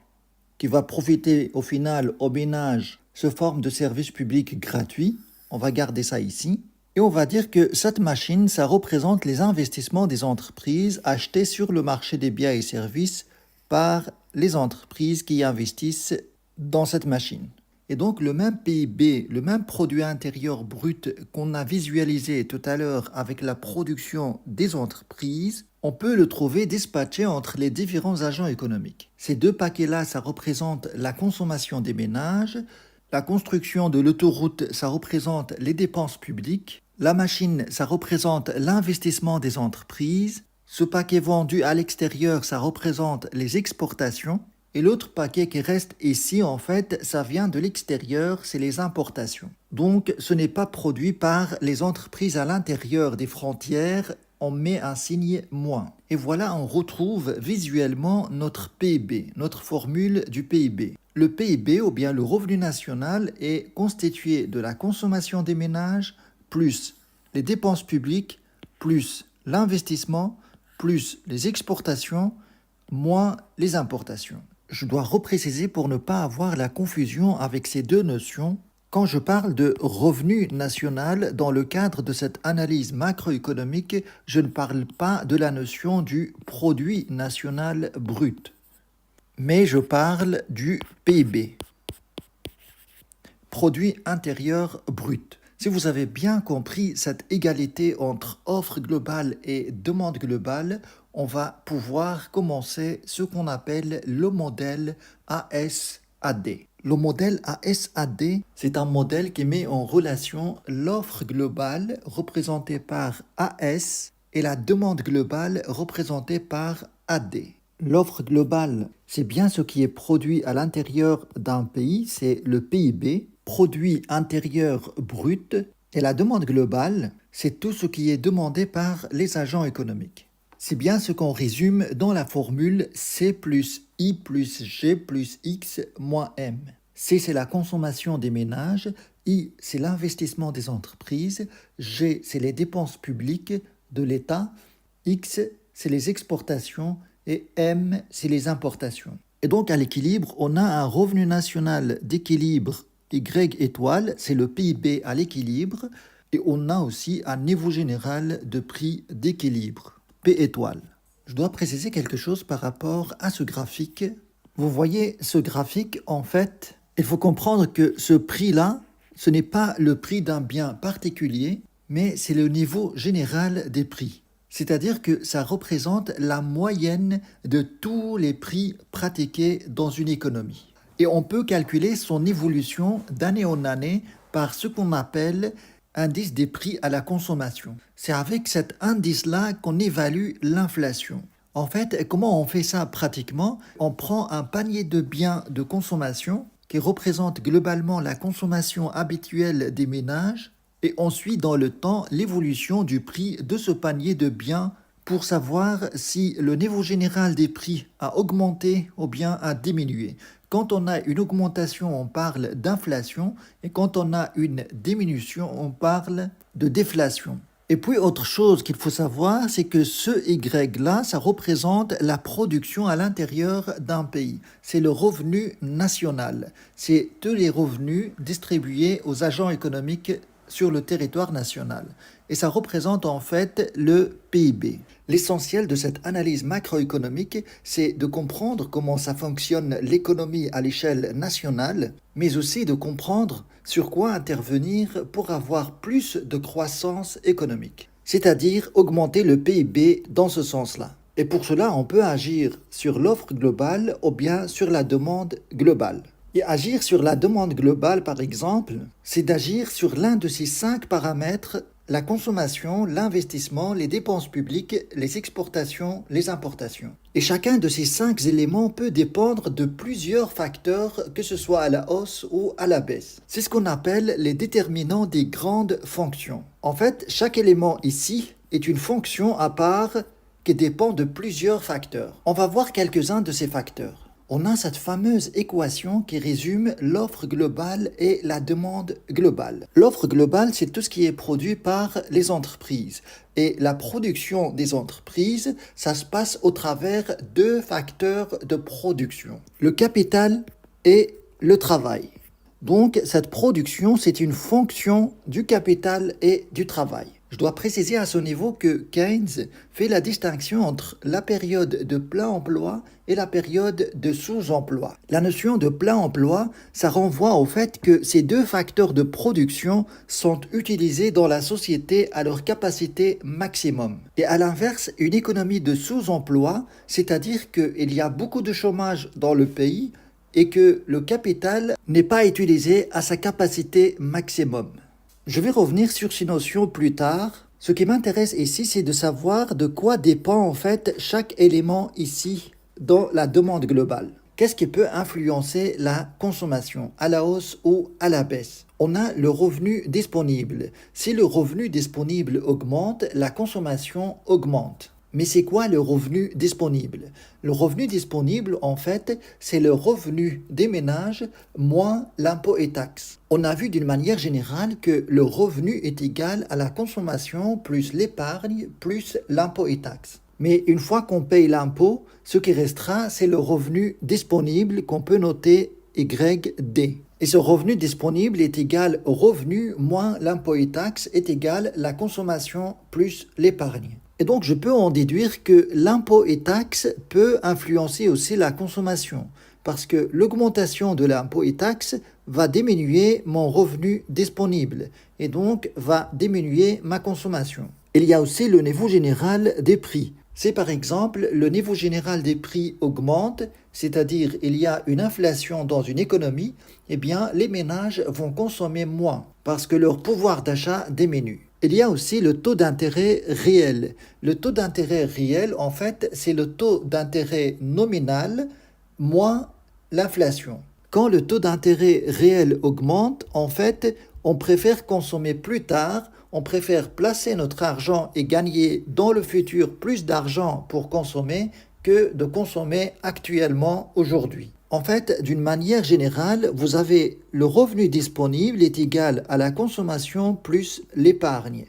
qui va profiter au final aux ménages sous forme de service public gratuit. On va garder ça ici. Et on va dire que cette machine, ça représente les investissements des entreprises achetés sur le marché des biens et services par les entreprises qui investissent dans cette machine. Et donc le même PIB, le même produit intérieur brut qu'on a visualisé tout à l'heure avec la production des entreprises, on peut le trouver dispatché entre les différents agents économiques. Ces 2 paquets-là, ça représente la consommation des ménages. La construction de l'autoroute, ça représente les dépenses publiques. La machine, ça représente l'investissement des entreprises. Ce paquet vendu à l'extérieur, ça représente les exportations. Et l'autre paquet qui reste ici, en fait, ça vient de l'extérieur, c'est les importations. Donc, ce n'est pas produit par les entreprises à l'intérieur des frontières, on met un signe moins. Et voilà, on retrouve visuellement notre PIB, notre formule du PIB. Le PIB, ou bien le revenu national, est constitué de la consommation des ménages, plus les dépenses publiques, plus l'investissement, plus les exportations, moins les importations. Je dois repréciser pour ne pas avoir la confusion avec ces 2 notions. Quand je parle de revenu national dans le cadre de cette analyse macroéconomique, je ne parle pas de la notion du produit national brut, mais je parle du PIB, produit intérieur brut. Si vous avez bien compris cette égalité entre offre globale et demande globale, on va pouvoir commencer ce qu'on appelle le modèle ASAD. Le modèle ASAD, c'est un modèle qui met en relation l'offre globale représentée par AS et la demande globale représentée par AD. L'offre globale, c'est bien ce qui est produit à l'intérieur d'un pays, c'est le PIB, produit intérieur brut, et la demande globale, c'est tout ce qui est demandé par les agents économiques. C'est bien ce qu'on résume dans la formule C plus I plus G plus X moins M. C, c'est la consommation des ménages, I, c'est l'investissement des entreprises, G, c'est les dépenses publiques de l'État, X, c'est les exportations et M, c'est les importations. Et donc à l'équilibre, on a un revenu national d'équilibre Y étoile, c'est le PIB à l'équilibre, et on a aussi un niveau général de prix d'équilibre, P étoile. Je dois préciser quelque chose par rapport à ce graphique. Vous voyez ce graphique, en fait, il faut comprendre que ce prix-là, ce n'est pas le prix d'un bien particulier, mais c'est le niveau général des prix. C'est-à-dire que ça représente la moyenne de tous les prix pratiqués dans une économie. Et on peut calculer son évolution d'année en année par ce qu'on appelle indice des prix à la consommation. C'est avec cet indice-là qu'on évalue l'inflation. En fait, comment on fait ça pratiquement? On prend un panier de biens de consommation qui représente globalement la consommation habituelle des ménages et on suit dans le temps l'évolution du prix de ce panier de biens pour savoir si le niveau général des prix a augmenté ou bien a diminué. Quand on a une augmentation, on parle d'inflation et quand on a une diminution, on parle de déflation. Et puis autre chose qu'il faut savoir, c'est que ce Y-là, ça représente la production à l'intérieur d'un pays. C'est le revenu national. C'est tous les revenus distribués aux agents économiques sur le territoire national. Et ça représente en fait le PIB. L'essentiel de cette analyse macroéconomique, c'est de comprendre comment ça fonctionne l'économie à l'échelle nationale, mais aussi de comprendre sur quoi intervenir pour avoir plus de croissance économique, c'est-à-dire augmenter le PIB dans ce sens-là. Et pour cela, on peut agir sur l'offre globale ou bien sur la demande globale. Et agir sur la demande globale, par exemple, c'est d'agir sur l'un de ces 5 paramètres: la consommation, l'investissement, les dépenses publiques, les exportations, les importations. Et chacun de ces 5 éléments peut dépendre de plusieurs facteurs, que ce soit à la hausse ou à la baisse. C'est ce qu'on appelle les déterminants des grandes fonctions. En fait, chaque élément ici est une fonction à part qui dépend de plusieurs facteurs. On va voir quelques-uns de ces facteurs. On a cette fameuse équation qui résume l'offre globale et la demande globale. L'offre globale, c'est tout ce qui est produit par les entreprises. Et la production des entreprises, ça se passe au travers 2 facteurs de production: le capital et le travail. Donc, cette production, c'est une fonction du capital et du travail. Je dois préciser à ce niveau que Keynes fait la distinction entre la période de plein emploi et la période de sous-emploi. La notion de plein emploi, ça renvoie au fait que ces 2 facteurs de production sont utilisés dans la société à leur capacité maximum. Et à l'inverse, une économie de sous-emploi, c'est-à-dire qu'il y a beaucoup de chômage dans le pays et que le capital n'est pas utilisé à sa capacité maximum. Je vais revenir sur ces notions plus tard. Ce qui m'intéresse ici, c'est de savoir de quoi dépend en fait chaque élément ici dans la demande globale. Qu'est-ce qui peut influencer la consommation, à la hausse ou à la baisse? On a le revenu disponible. Si le revenu disponible augmente, la consommation augmente. Mais c'est quoi le revenu disponible? Le revenu disponible, en fait, c'est le revenu des ménages moins l'impôt et taxes. On a vu d'une manière générale que le revenu est égal à la consommation plus l'épargne plus l'impôt et taxes. Mais une fois qu'on paye l'impôt, ce qui restera, c'est le revenu disponible qu'on peut noter YD. Et ce revenu disponible est égal au revenu moins l'impôt et taxes est égal à la consommation plus l'épargne. Et donc, je peux en déduire que l'impôt et taxes peut influencer aussi la consommation. parce que l'augmentation de l'impôt et taxes va diminuer mon revenu disponible et donc va diminuer ma consommation. Il y a aussi le niveau général des prix. Si par exemple le niveau général des prix augmente, c'est-à-dire il y a une inflation dans une économie, eh bien les ménages vont consommer moins parce que leur pouvoir d'achat diminue. Il y a aussi le taux d'intérêt réel. Le taux d'intérêt réel, en fait, c'est le taux d'intérêt nominal moins l'inflation. Quand le taux d'intérêt réel augmente, en fait, on préfère consommer plus tard, on préfère placer notre argent et gagner dans le futur plus d'argent pour consommer que de consommer actuellement aujourd'hui. En fait, d'une manière générale, vous avez le revenu disponible est égal à la consommation plus l'épargne.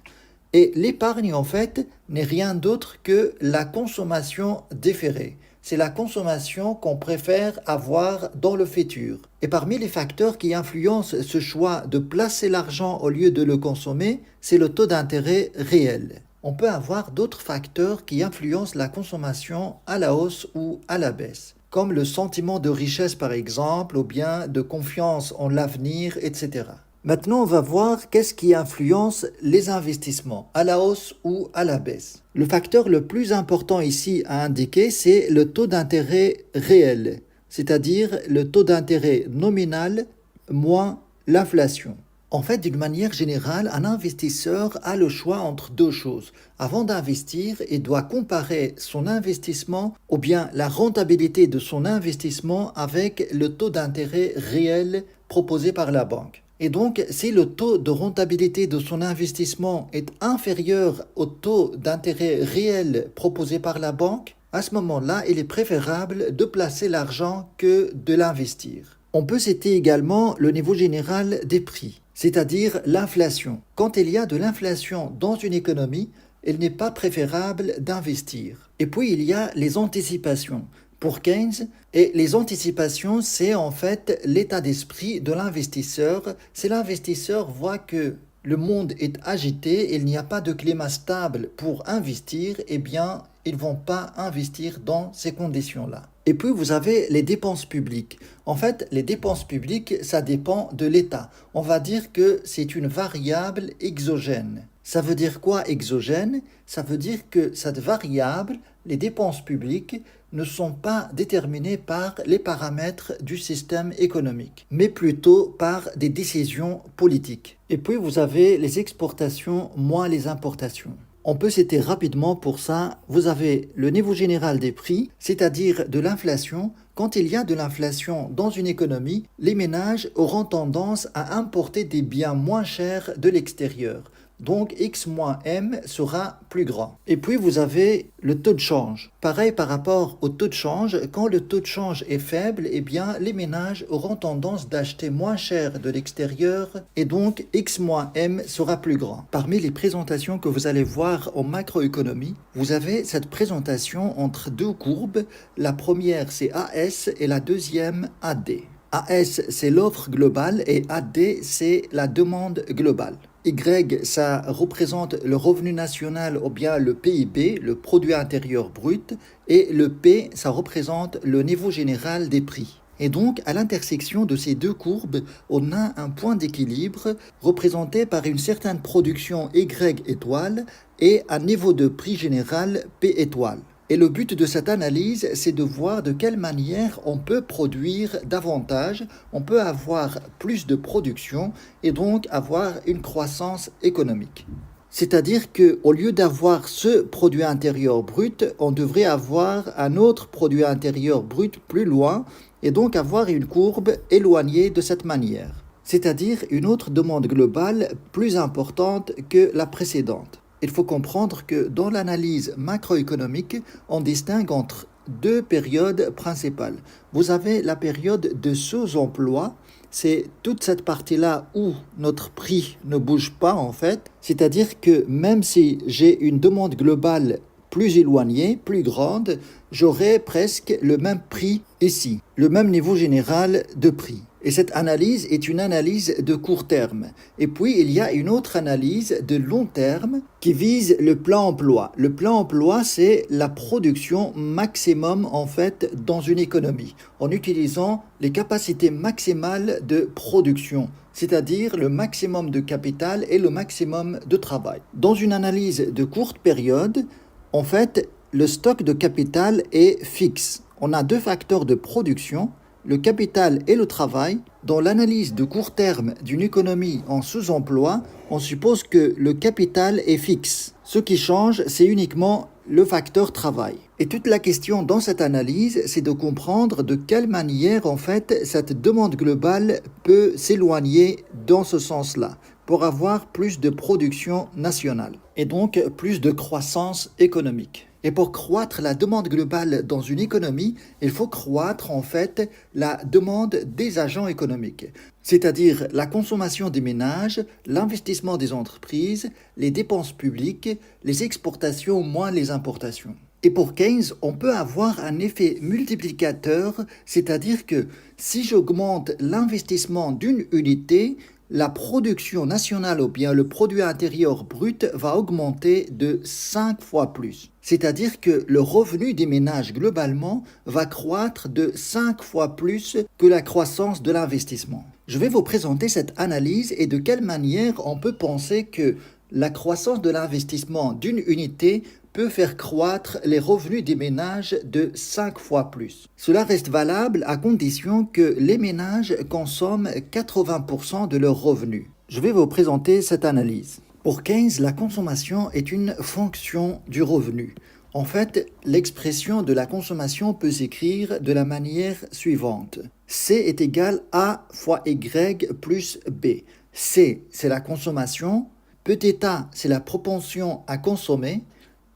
Et l'épargne, en fait, n'est rien d'autre que la consommation différée. C'est la consommation qu'on préfère avoir dans le futur. Et parmi les facteurs qui influencent ce choix de placer l'argent au lieu de le consommer, c'est le taux d'intérêt réel. On peut avoir d'autres facteurs qui influencent la consommation à la hausse ou à la baisse, comme le sentiment de richesse par exemple, ou bien de confiance en l'avenir, etc. Maintenant, on va voir qu'est-ce qui influence les investissements, à la hausse ou à la baisse. Le facteur le plus important ici à indiquer, c'est le taux d'intérêt réel, c'est-à-dire le taux d'intérêt nominal moins l'inflation. En fait, d'une manière générale, un investisseur a le choix entre deux choses. Avant d'investir, il doit comparer son investissement ou bien la rentabilité de son investissement avec le taux d'intérêt réel proposé par la banque. Et donc, si le taux de rentabilité de son investissement est inférieur au taux d'intérêt réel proposé par la banque, à ce moment-là, il est préférable de placer l'argent que de l'investir. On peut citer également le niveau général des prix, c'est-à-dire l'inflation. Quand il y a de l'inflation dans une économie, il n'est pas préférable d'investir. Et puis, il y a les anticipations. Pour Keynes, et les anticipations, c'est en fait l'état d'esprit de l'investisseur. Si l'investisseur voit que le monde est agité, il n'y a pas de climat stable pour investir, eh bien, ils ne vont pas investir dans ces conditions-là. Et puis, vous avez les dépenses publiques. En fait, les dépenses publiques, ça dépend de l'État. On va dire que c'est une variable exogène. Ça veut dire quoi exogène? Ça veut dire que cette variable, les dépenses publiques, ne sont pas déterminées par les paramètres du système économique, mais plutôt par des décisions politiques. Et puis vous avez les exportations moins les importations. On peut citer rapidement pour ça, vous avez le niveau général des prix, c'est-à-dire de l'inflation. Quand il y a de l'inflation dans une économie, les ménages auront tendance à importer des biens moins chers de l'extérieur. Donc X moins M sera plus grand. Et puis vous avez le taux de change. Pareil par rapport au taux de change, quand le taux de change est faible, eh bien les ménages auront tendance d'acheter moins cher de l'extérieur et donc X moins M sera plus grand. Parmi les présentations que vous allez voir en macroéconomie, vous avez cette présentation entre deux courbes. La première c'est AS et la deuxième AD. AS c'est l'offre globale et AD c'est la demande globale. Y, ça représente le revenu national ou bien le PIB, le produit intérieur brut, et le P, ça représente le niveau général des prix. Et donc, à l'intersection de ces deux courbes, on a un point d'équilibre représenté par une certaine production Y étoile et un niveau de prix général P étoile. Et le but de cette analyse, c'est de voir de quelle manière on peut produire davantage, on peut avoir plus de production et donc avoir une croissance économique. C'est-à-dire qu'au lieu d'avoir ce produit intérieur brut, on devrait avoir un autre produit intérieur brut plus loin et donc avoir une courbe éloignée de cette manière. C'est-à-dire une autre demande globale plus importante que la précédente. Il faut comprendre que dans l'analyse macroéconomique, on distingue entre deux périodes principales. Vous avez la période de sous-emploi, c'est toute cette partie-là où notre prix ne bouge pas en fait, c'est-à-dire que même si j'ai une demande globale plus éloignée, plus grande, j'aurai presque le même prix ici, le même niveau général de prix. Et cette analyse est une analyse de court terme. Et puis, il y a une autre analyse de long terme qui vise le plein emploi. Le plein emploi, c'est la production maximum, en fait, dans une économie, en utilisant les capacités maximales de production, c'est-à-dire le maximum de capital et le maximum de travail. Dans une analyse de courte période, en fait, le stock de capital est fixe. On a deux facteurs de production, le capital et le travail. Dans l'analyse de court terme d'une économie en sous-emploi, on suppose que le capital est fixe. Ce qui change, c'est uniquement le facteur travail. Et toute la question dans cette analyse, c'est de comprendre de quelle manière, en fait, cette demande globale peut s'éloigner dans ce sens-là, pour avoir plus de production nationale et donc plus de croissance économique. Et pour croître la demande globale dans une économie, il faut croître en fait la demande des agents économiques, c'est-à-dire la consommation des ménages, l'investissement des entreprises, les dépenses publiques, les exportations moins les importations. Et pour Keynes, on peut avoir un effet multiplicateur, c'est-à-dire que si j'augmente l'investissement d'une unité, la production nationale ou bien le produit intérieur brut va augmenter de 5 fois plus. C'est-à-dire que le revenu des ménages globalement va croître de 5 fois plus que la croissance de l'investissement. Je vais vous présenter cette analyse et de quelle manière on peut penser que la croissance de l'investissement d'une unité peut faire croître les revenus des ménages de 5 fois plus. Cela reste valable à condition que les ménages consomment 80% de leurs revenus. Je vais vous présenter cette analyse. Pour Keynes, la consommation est une fonction du revenu. En fait, l'expression de la consommation peut s'écrire de la manière suivante. C est égal à fois Y plus B. C, c'est la consommation. Petit a, c'est la propension à consommer.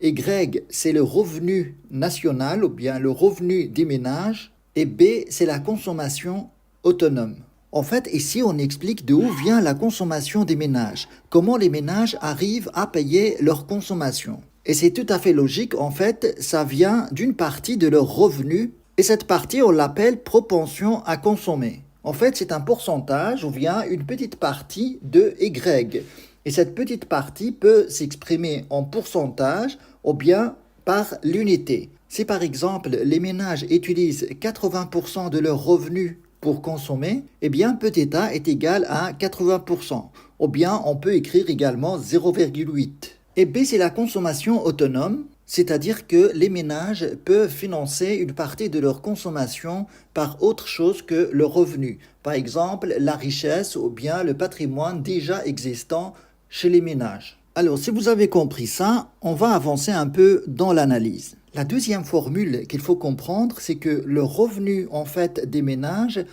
Y, c'est le revenu national ou bien le revenu des ménages. Et B, c'est la consommation autonome. En fait, ici, on explique d'où vient la consommation des ménages, comment les ménages arrivent à payer leur consommation. Et c'est tout à fait logique, en fait, ça vient d'une partie de leur revenu, et cette partie, on l'appelle propension à consommer. En fait, c'est un pourcentage ou bien une petite partie de Y. Et cette petite partie peut s'exprimer en pourcentage ou bien par l'unité. Si par exemple, les ménages utilisent 80% de leurs revenus pour consommer, eh bien petit a est égal à 80%. Ou bien on peut écrire également 0,8. Et B, c'est la consommation autonome, c'est-à-dire que les ménages peuvent financer une partie de leur consommation par autre chose que le revenu. Par exemple, la richesse ou bien le patrimoine déjà existant chez les ménages. Alors, si vous avez compris ça, on va avancer un peu dans l'analyse. La deuxième formule qu'il faut comprendre, c'est que le revenu en fait des ménages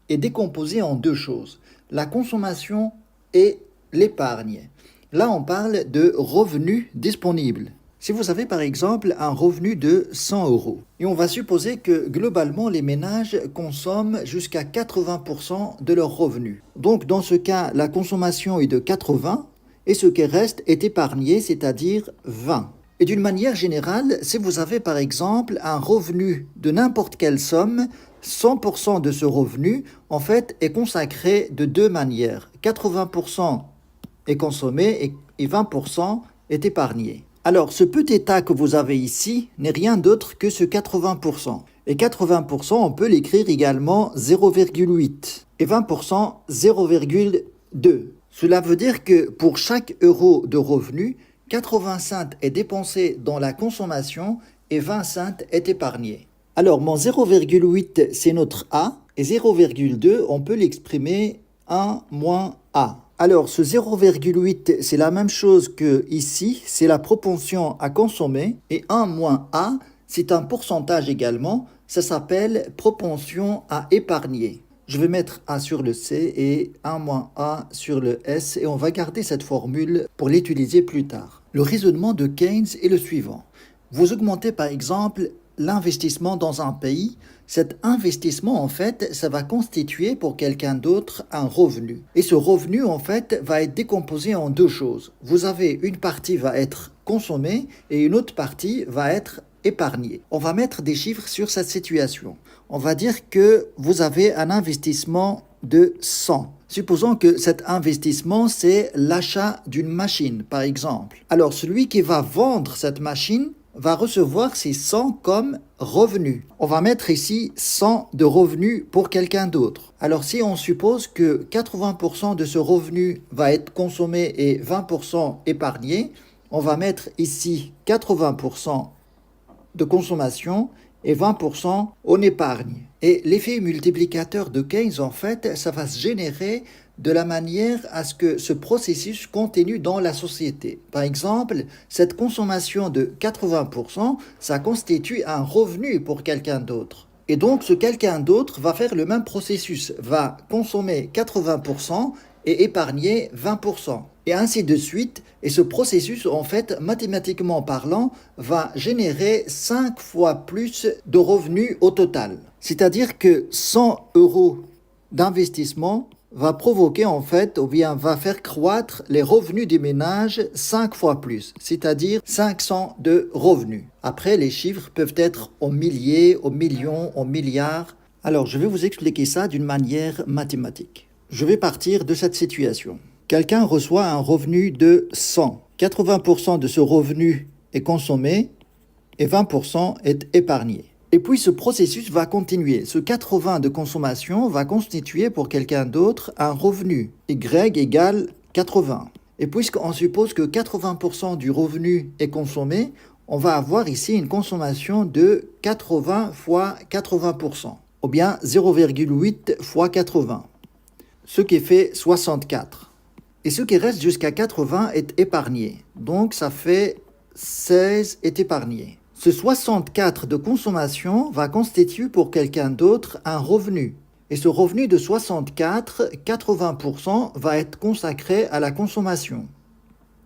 est décomposé en deux choses, la consommation et l'épargne. Là, on parle de revenus disponibles. Si vous avez par exemple un revenu de 100 euros, et on va supposer que globalement les ménages consomment jusqu'à 80% de leurs revenus. Donc dans ce cas, la consommation est de 80 et ce qui reste est épargné, c'est-à-dire 20. Et d'une manière générale, si vous avez par exemple un revenu de n'importe quelle somme, 100% de ce revenu, en fait, est consacré de deux manières. 80% est consommé et 20% est épargné. Alors, ce petit a que vous avez ici n'est rien d'autre que ce 80%. Et 80%, on peut l'écrire également 0,8. Et 20%, 0,2. Cela veut dire que pour chaque euro de revenu, 80 cents est dépensé dans la consommation et 20 cents est épargné. Alors, mon 0,8, c'est notre A, et 0,2, on peut l'exprimer 1 moins A. Alors, ce 0,8, c'est la même chose que ici, c'est la propension à consommer, et 1 moins A, c'est un pourcentage également, ça s'appelle propension à épargner. Je vais mettre A sur le C et 1 moins A sur le S, et on va garder cette formule pour l'utiliser plus tard. Le raisonnement de Keynes est le suivant. Vous augmentez par exemple l'investissement dans un pays, cet investissement en fait, ça va constituer pour quelqu'un d'autre un revenu. Et ce revenu en fait va être décomposé en deux choses. Vous avez une partie va être consommée et une autre partie va être épargnée. On va mettre des chiffres sur cette situation. On va dire que vous avez un investissement de 100. Supposons que cet investissement, c'est l'achat d'une machine, par exemple. Alors, celui qui va vendre cette machine va recevoir ces 100 comme revenus. On va mettre ici 100 de revenus pour quelqu'un d'autre. Alors, si on suppose que 80% de ce revenu va être consommé et 20% épargné, on va mettre ici 80% de consommation et 20% en épargne. Et l'effet multiplicateur de Keynes, en fait, ça va se générer de la manière à ce que ce processus continue dans la société. Par exemple, cette consommation de 80%, ça constitue un revenu pour quelqu'un d'autre. Et donc, ce quelqu'un d'autre va faire le même processus, va consommer 80% et épargner 20%. Et ainsi de suite. Et ce processus, en fait, mathématiquement parlant, va générer 5 fois plus de revenus au total. C'est-à-dire que 100 euros d'investissement va provoquer, en fait, ou bien va faire croître les revenus des ménages 5 fois plus, c'est-à-dire 500 de revenus. Après, les chiffres peuvent être en milliers, en millions, en milliards. Alors, je vais vous expliquer ça d'une manière mathématique. Je vais partir de cette situation. Quelqu'un reçoit un revenu de 100. 80% de ce revenu est consommé et 20% est épargné. Et puis ce processus va continuer. Ce 80 de consommation va constituer pour quelqu'un d'autre un revenu. Y égale 80. Et puisqu'on suppose que 80% du revenu est consommé, on va avoir ici une consommation de 80 fois 80%. Ou bien 0,8 fois 80. Ce qui fait 64. Et ce qui reste jusqu'à 80 est épargné. Donc ça fait 16 est épargné. Ce 64 de consommation va constituer pour quelqu'un d'autre un revenu. Et ce revenu de 64, 80% va être consacré à la consommation.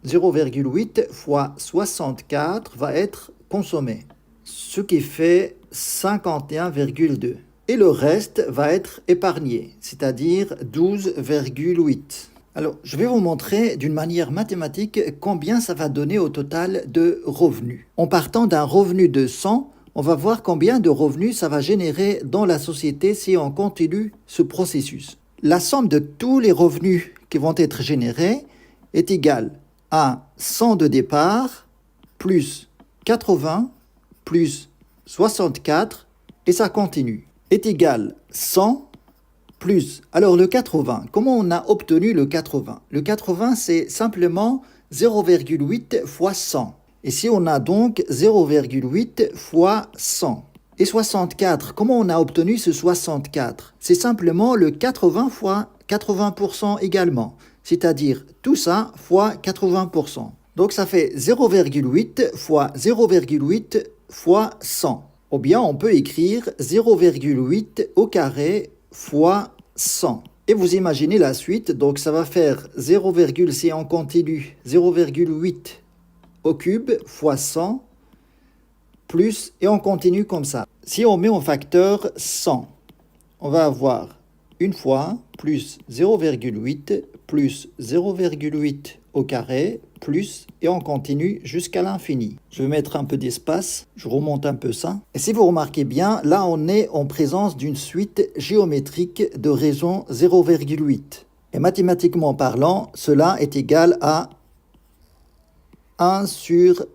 0,8 fois 64 va être consommé. Ce qui fait 51,2. Et le reste va être épargné, c'est-à-dire 12,8. Alors, je vais vous montrer d'une manière mathématique combien ça va donner au total de revenus. En partant d'un revenu de 100, on va voir combien de revenus ça va générer dans la société si on continue ce processus. La somme de tous les revenus qui vont être générés est égale à 100 de départ plus 80 plus 64 et ça continue. Est égal 100 plus. Alors le 80, comment on a obtenu le 80? Le 80, c'est simplement 0,8 fois 100. Ici, on a donc 0,8 fois 100. Et 64, comment on a obtenu ce 64? C'est simplement le 80 fois 80% également. C'est-à-dire tout ça fois 80%. Donc ça fait 0,8 fois 0,8 fois 100. Ou bien on peut écrire 0,8 au carré fois 100. Et vous imaginez la suite, donc ça va faire 0, si on continue, 0,8 au cube fois 100 plus, et on continue comme ça. Si on met en facteur 100, on va avoir une fois plus 0,8 plus 0,8 au carré plus, et on continue jusqu'à l'infini. Je vais mettre un peu d'espace, je remonte un peu ça. Et si vous remarquez bien, là on est en présence d'une suite géométrique de raison 0,8. Et mathématiquement parlant, cela est égal à 1 sur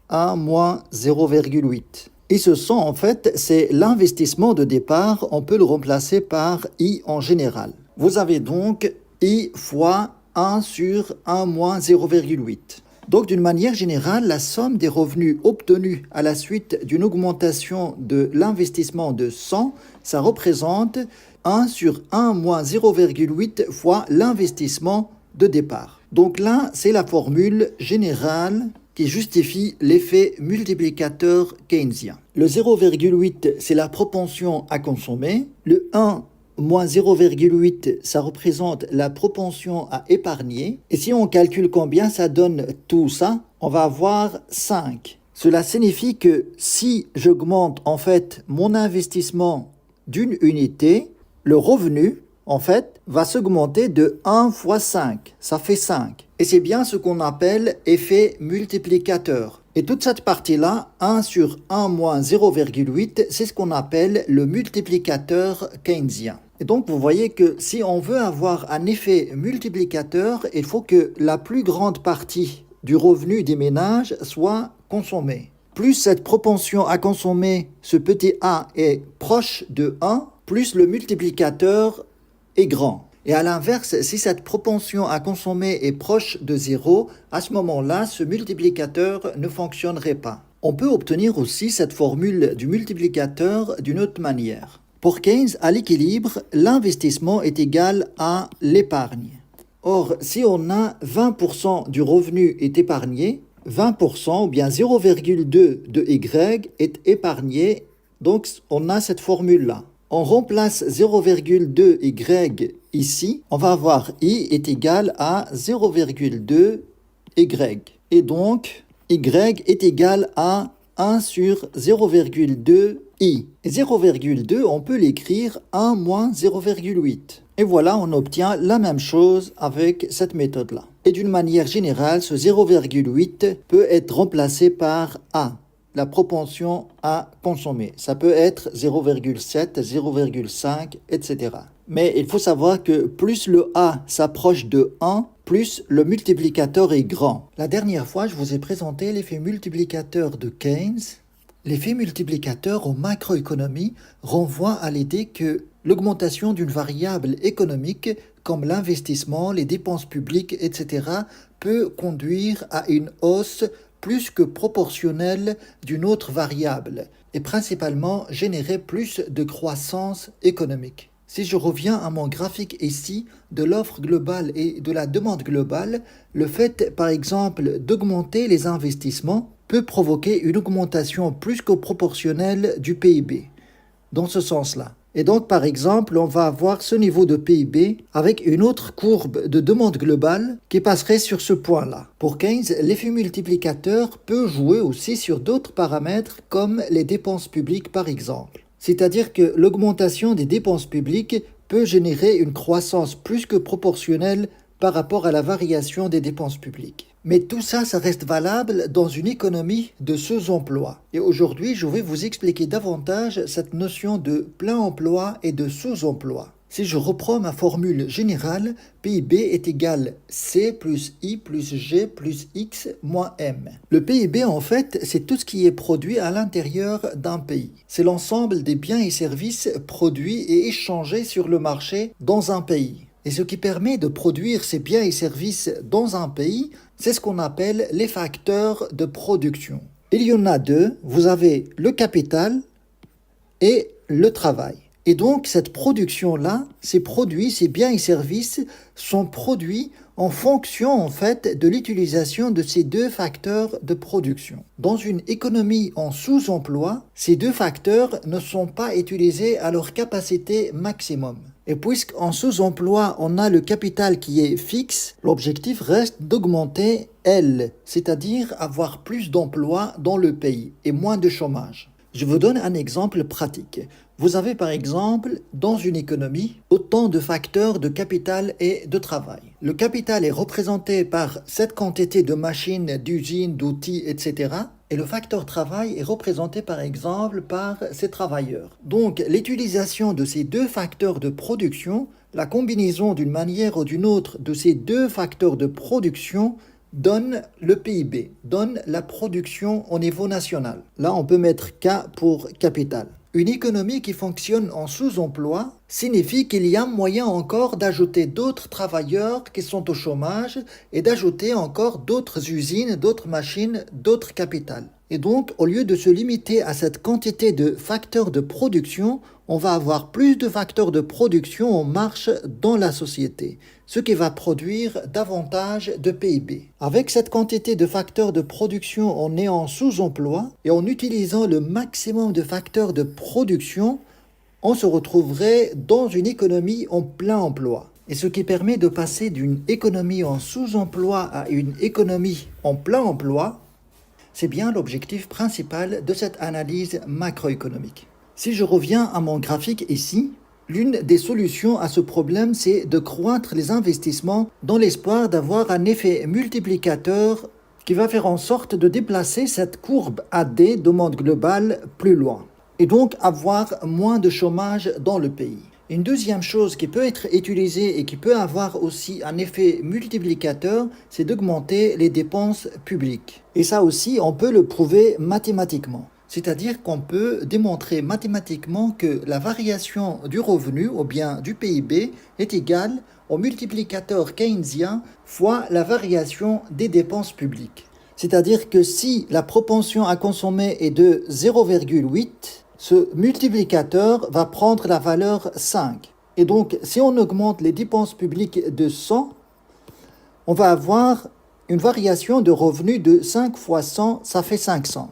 1 moins 0,8. Et ce 100, en fait, c'est l'investissement de départ. On peut le remplacer par I en général. Vous avez donc I fois 1 sur 1 moins 0,8. Donc, d'une manière générale, la somme des revenus obtenus à la suite d'une augmentation de l'investissement de 100, ça représente 1 sur 1 moins 0,8 fois l'investissement de départ. Donc là, c'est la formule générale qui justifie l'effet multiplicateur keynésien. Le 0,8, c'est la propension à consommer. Le 1 moins 0,8, ça représente la propension à épargner. Et si on calcule combien ça donne tout ça, on va avoir 5. Cela signifie que si j'augmente en fait mon investissement d'une unité, le revenu, en fait, va s'augmenter de 1 fois 5. Ça fait 5. Et c'est bien ce qu'on appelle effet multiplicateur. Et toute cette partie-là, 1 sur 1 moins 0,8, c'est ce qu'on appelle le multiplicateur keynésien. Et donc, vous voyez que si on veut avoir un effet multiplicateur, il faut que la plus grande partie du revenu des ménages soit consommée. Plus cette propension à consommer, ce petit a est proche de 1, plus le multiplicateur est grand. Et à l'inverse, si cette propension à consommer est proche de 0, à ce moment-là, ce multiplicateur ne fonctionnerait pas. On peut obtenir aussi cette formule du multiplicateur d'une autre manière. Pour Keynes, à l'équilibre, l'investissement est égal à l'épargne. Or, si on a 20% du revenu est épargné, 20% ou bien 0,2 de Y est épargné, donc on a cette formule-là. On remplace 0,2 Y ici, on va avoir I est égal à 0,2 Y. Et donc, Y est égal à 1 sur 0,2 I. Et 0,2, on peut l'écrire 1 moins 0,8. Et voilà, on obtient la même chose avec cette méthode-là. Et d'une manière générale, ce 0,8 peut être remplacé par A, la propension à consommer. Ça peut être 0,7, 0,5, etc. Mais il faut savoir que plus le A s'approche de 1, plus le multiplicateur est grand. La dernière fois, je vous ai présenté l'effet multiplicateur de Keynes. L'effet multiplicateur en macroéconomie renvoie à l'idée que l'augmentation d'une variable économique comme l'investissement, les dépenses publiques, etc. peut conduire à une hausse plus que proportionnelle d'une autre variable et principalement générer plus de croissance économique. Si je reviens à mon graphique ici de l'offre globale et de la demande globale, le fait par exemple d'augmenter les investissements peut provoquer une augmentation plus que proportionnelle du PIB, dans ce sens-là. Et donc, par exemple, on va avoir ce niveau de PIB avec une autre courbe de demande globale qui passerait sur ce point-là. Pour Keynes, l'effet multiplicateur peut jouer aussi sur d'autres paramètres comme les dépenses publiques, par exemple. C'est-à-dire que l'augmentation des dépenses publiques peut générer une croissance plus que proportionnelle par rapport à la variation des dépenses publiques. Mais tout ça, ça reste valable dans une économie de sous-emploi. Et aujourd'hui, je vais vous expliquer davantage cette notion de plein emploi et de sous-emploi. Si je reprends ma formule générale, PIB est égal C plus I plus G plus X moins M. Le PIB, en fait, c'est tout ce qui est produit à l'intérieur d'un pays. C'est l'ensemble des biens et services produits et échangés sur le marché dans un pays. Et ce qui permet de produire ces biens et services dans un pays, c'est ce qu'on appelle les facteurs de production. Il y en a deux, vous avez le capital et le travail. Et donc cette production-là, ces produits, ces biens et services sont produits en fonction en fait de l'utilisation de ces deux facteurs de production. Dans une économie en sous-emploi, ces deux facteurs ne sont pas utilisés à leur capacité maximum. Et puisqu'en sous-emploi, on a le capital qui est fixe, l'objectif reste d'augmenter L, c'est-à-dire avoir plus d'emplois dans le pays et moins de chômage. Je vous donne un exemple pratique. Vous avez par exemple, dans une économie, autant de facteurs de capital et de travail. Le capital est représenté par cette quantité de machines, d'usines, d'outils, etc. Et le facteur travail est représenté par exemple par ces travailleurs. Donc l'utilisation de ces deux facteurs de production, la combinaison d'une manière ou d'une autre de ces deux facteurs de production donne le PIB, donne la production au niveau national. Là, on peut mettre K pour capital. Une économie qui fonctionne en sous-emploi signifie qu'il y a moyen encore d'ajouter d'autres travailleurs qui sont au chômage et d'ajouter encore d'autres usines, d'autres machines, d'autres capitales. Et donc, au lieu de se limiter à cette quantité de facteurs de production, on va avoir plus de facteurs de production en marche dans la société, ce qui va produire davantage de PIB. Avec cette quantité de facteurs de production, on est en sous-emploi et en utilisant le maximum de facteurs de production, on se retrouverait dans une économie en plein emploi. Et ce qui permet de passer d'une économie en sous-emploi à une économie en plein emploi, c'est bien l'objectif principal de cette analyse macroéconomique. Si je reviens à mon graphique ici, l'une des solutions à ce problème, c'est de croître les investissements dans l'espoir d'avoir un effet multiplicateur qui va faire en sorte de déplacer cette courbe AD, demande globale, plus loin. Et donc avoir moins de chômage dans le pays. Une deuxième chose qui peut être utilisée et qui peut avoir aussi un effet multiplicateur, c'est d'augmenter les dépenses publiques. Et ça aussi, on peut le prouver mathématiquement. C'est-à-dire qu'on peut démontrer mathématiquement que la variation du revenu ou bien du PIB est égale au multiplicateur keynésien fois la variation des dépenses publiques. C'est-à-dire que si la propension à consommer est de 0,8, ce multiplicateur va prendre la valeur 5. Et donc, si on augmente les dépenses publiques de 100, on va avoir une variation de revenus de 5 fois 100, ça fait 500.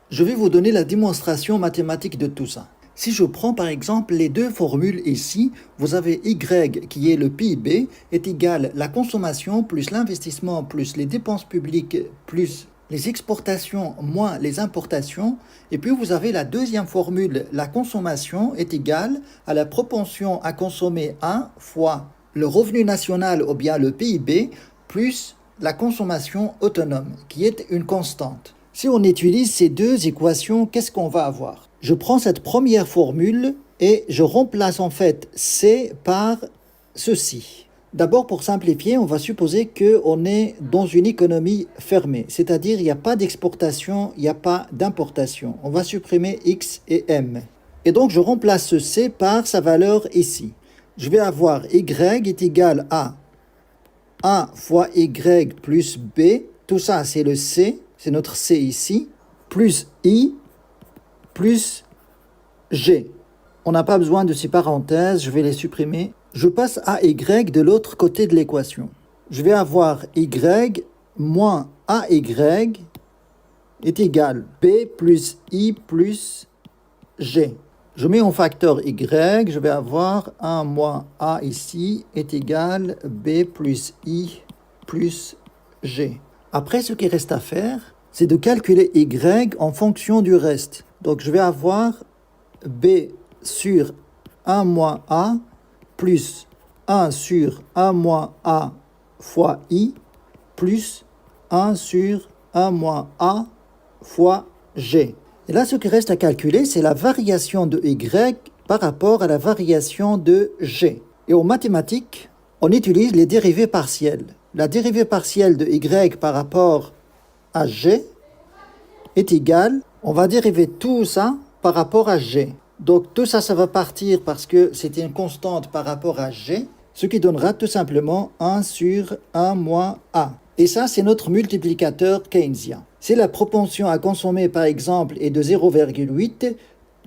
Je vais vous donner la démonstration mathématique de tout ça. Si je prends par exemple les deux formules ici, vous avez Y qui est le PIB est égal à la consommation plus l'investissement plus les dépenses publiques plus les exportations moins les importations. Et puis vous avez la deuxième formule, la consommation est égale à la propension à consommer 1 fois le revenu national ou bien le PIB plus la consommation autonome qui est une constante. Si on utilise ces deux équations, qu'est-ce qu'on va avoir? Je prends cette première formule et je remplace en fait C par ceci. D'abord, pour simplifier, on va supposer qu'on est dans une économie fermée, c'est-à-dire il n'y a pas d'exportation, il n'y a pas d'importation. On va supprimer X et M. Et donc, je remplace ce C par sa valeur ici. Je vais avoir Y est égal à A fois Y plus B. Tout ça, c'est le C, c'est notre C ici, plus I plus G. On n'a pas besoin de ces parenthèses, je vais les supprimer. Je passe à Y de l'autre côté de l'équation. Je vais avoir Y moins AY est égal B plus I plus G. Je mets en facteur Y, je vais avoir 1 moins A ici est égal B plus I plus G. Après, ce qui reste à faire, c'est de calculer Y en fonction du reste. Donc, je vais avoir B sur 1 moins A plus 1 sur 1 moins A fois I plus 1 sur 1 moins A fois G. Et là, ce qui reste à calculer, c'est la variation de Y par rapport à la variation de G. Et en mathématiques, on utilise les dérivées partielles. La dérivée partielle de Y par rapport à G est égale, on va dériver tout ça par rapport à G. Donc tout ça, ça va partir parce que c'est une constante par rapport à G, ce qui donnera tout simplement 1 sur 1 moins A. Et ça, c'est notre multiplicateur keynésien. Si la propension à consommer, par exemple, est de 0,8,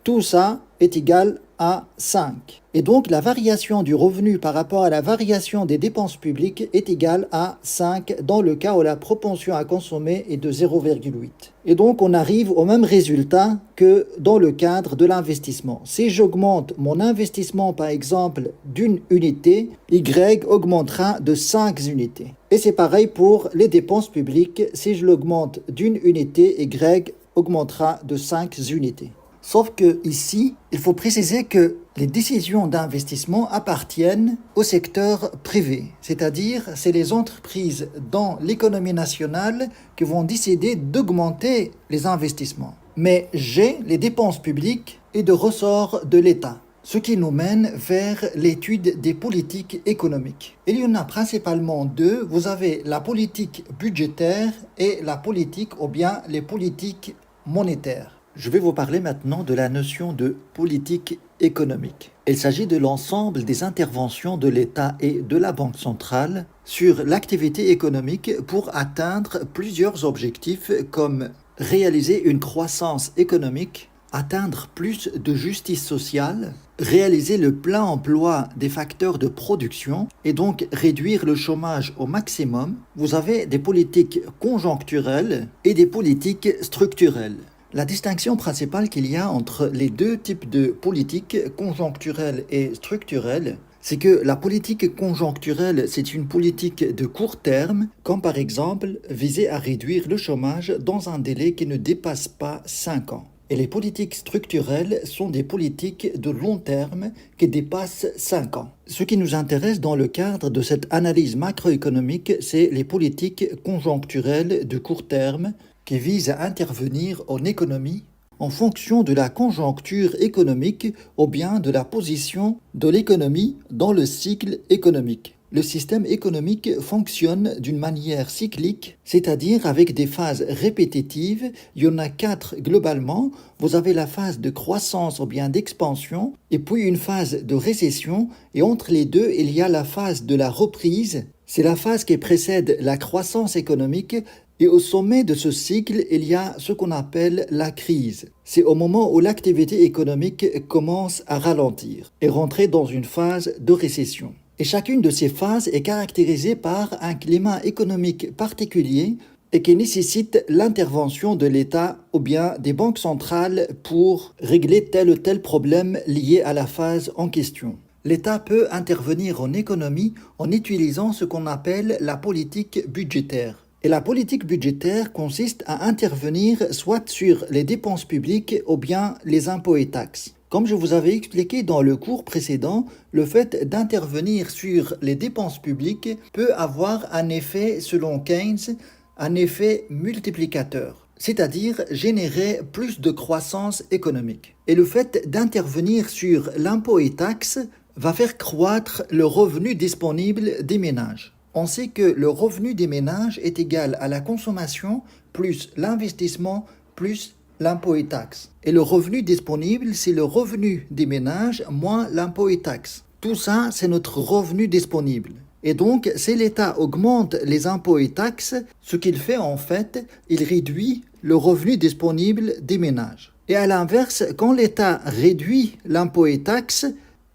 tout ça est égal à 5. Et donc, la variation du revenu par rapport à la variation des dépenses publiques est égale à 5 dans le cas où la propension à consommer est de 0,8. Et donc, on arrive au même résultat que dans le cadre de l'investissement. Si j'augmente mon investissement, par exemple, d'une unité, Y augmentera de 5 unités. Et c'est pareil pour les dépenses publiques. Si je l'augmente d'une unité, Y augmentera de 5 unités. Sauf que ici, il faut préciser que les décisions d'investissement appartiennent au secteur privé, c'est-à-dire c'est les entreprises dans l'économie nationale qui vont décider d'augmenter les investissements. Mais G, les dépenses publiques, est de ressort de l'État, ce qui nous mène vers l'étude des politiques économiques. Il y en a principalement deux. Vous avez la politique budgétaire et la politique ou bien les politiques monétaires. Je vais vous parler maintenant de la notion de politique économique. Il s'agit de l'ensemble des interventions de l'État et de la Banque centrale sur l'activité économique pour atteindre plusieurs objectifs comme réaliser une croissance économique, atteindre plus de justice sociale, réaliser le plein emploi des facteurs de production et donc réduire le chômage au maximum. Vous avez des politiques conjoncturelles et des politiques structurelles. La distinction principale qu'il y a entre les deux types de politiques, conjoncturelles et structurelles, c'est que la politique conjoncturelle, c'est une politique de court terme, comme par exemple viser à réduire le chômage dans un délai qui ne dépasse pas 5 ans. Et les politiques structurelles sont des politiques de long terme qui dépassent 5 ans. Ce qui nous intéresse dans le cadre de cette analyse macroéconomique, c'est les politiques conjoncturelles de court terme qui visent à intervenir en économie en fonction de la conjoncture économique ou bien de la position de l'économie dans le cycle économique. Le système économique fonctionne d'une manière cyclique, c'est-à-dire avec des phases répétitives. Il y en a 4 globalement. Vous avez la phase de croissance ou bien d'expansion, et puis une phase de récession, et entre les deux, il y a la phase de la reprise. C'est la phase qui précède la croissance économique. Et au sommet de ce cycle, il y a ce qu'on appelle la crise. C'est au moment où l'activité économique commence à ralentir et rentrer dans une phase de récession. Et chacune de ces phases est caractérisée par un climat économique particulier et qui nécessite l'intervention de l'État ou bien des banques centrales pour régler tel ou tel problème lié à la phase en question. L'État peut intervenir en économie en utilisant ce qu'on appelle la politique budgétaire. Et la politique budgétaire consiste à intervenir soit sur les dépenses publiques ou bien les impôts et taxes. Comme je vous avais expliqué dans le cours précédent, le fait d'intervenir sur les dépenses publiques peut avoir un effet, selon Keynes, un effet multiplicateur, c'est-à-dire générer plus de croissance économique. Et le fait d'intervenir sur l'impôt et taxes va faire croître le revenu disponible des ménages. On sait que le revenu des ménages est égal à la consommation plus l'investissement plus l'impôt et taxes. Et le revenu disponible, c'est le revenu des ménages moins l'impôt et taxes. Tout ça, c'est notre revenu disponible. Et donc, si l'État augmente les impôts et taxes, ce qu'il fait en fait, il réduit le revenu disponible des ménages. Et à l'inverse, quand l'État réduit l'impôt et taxes,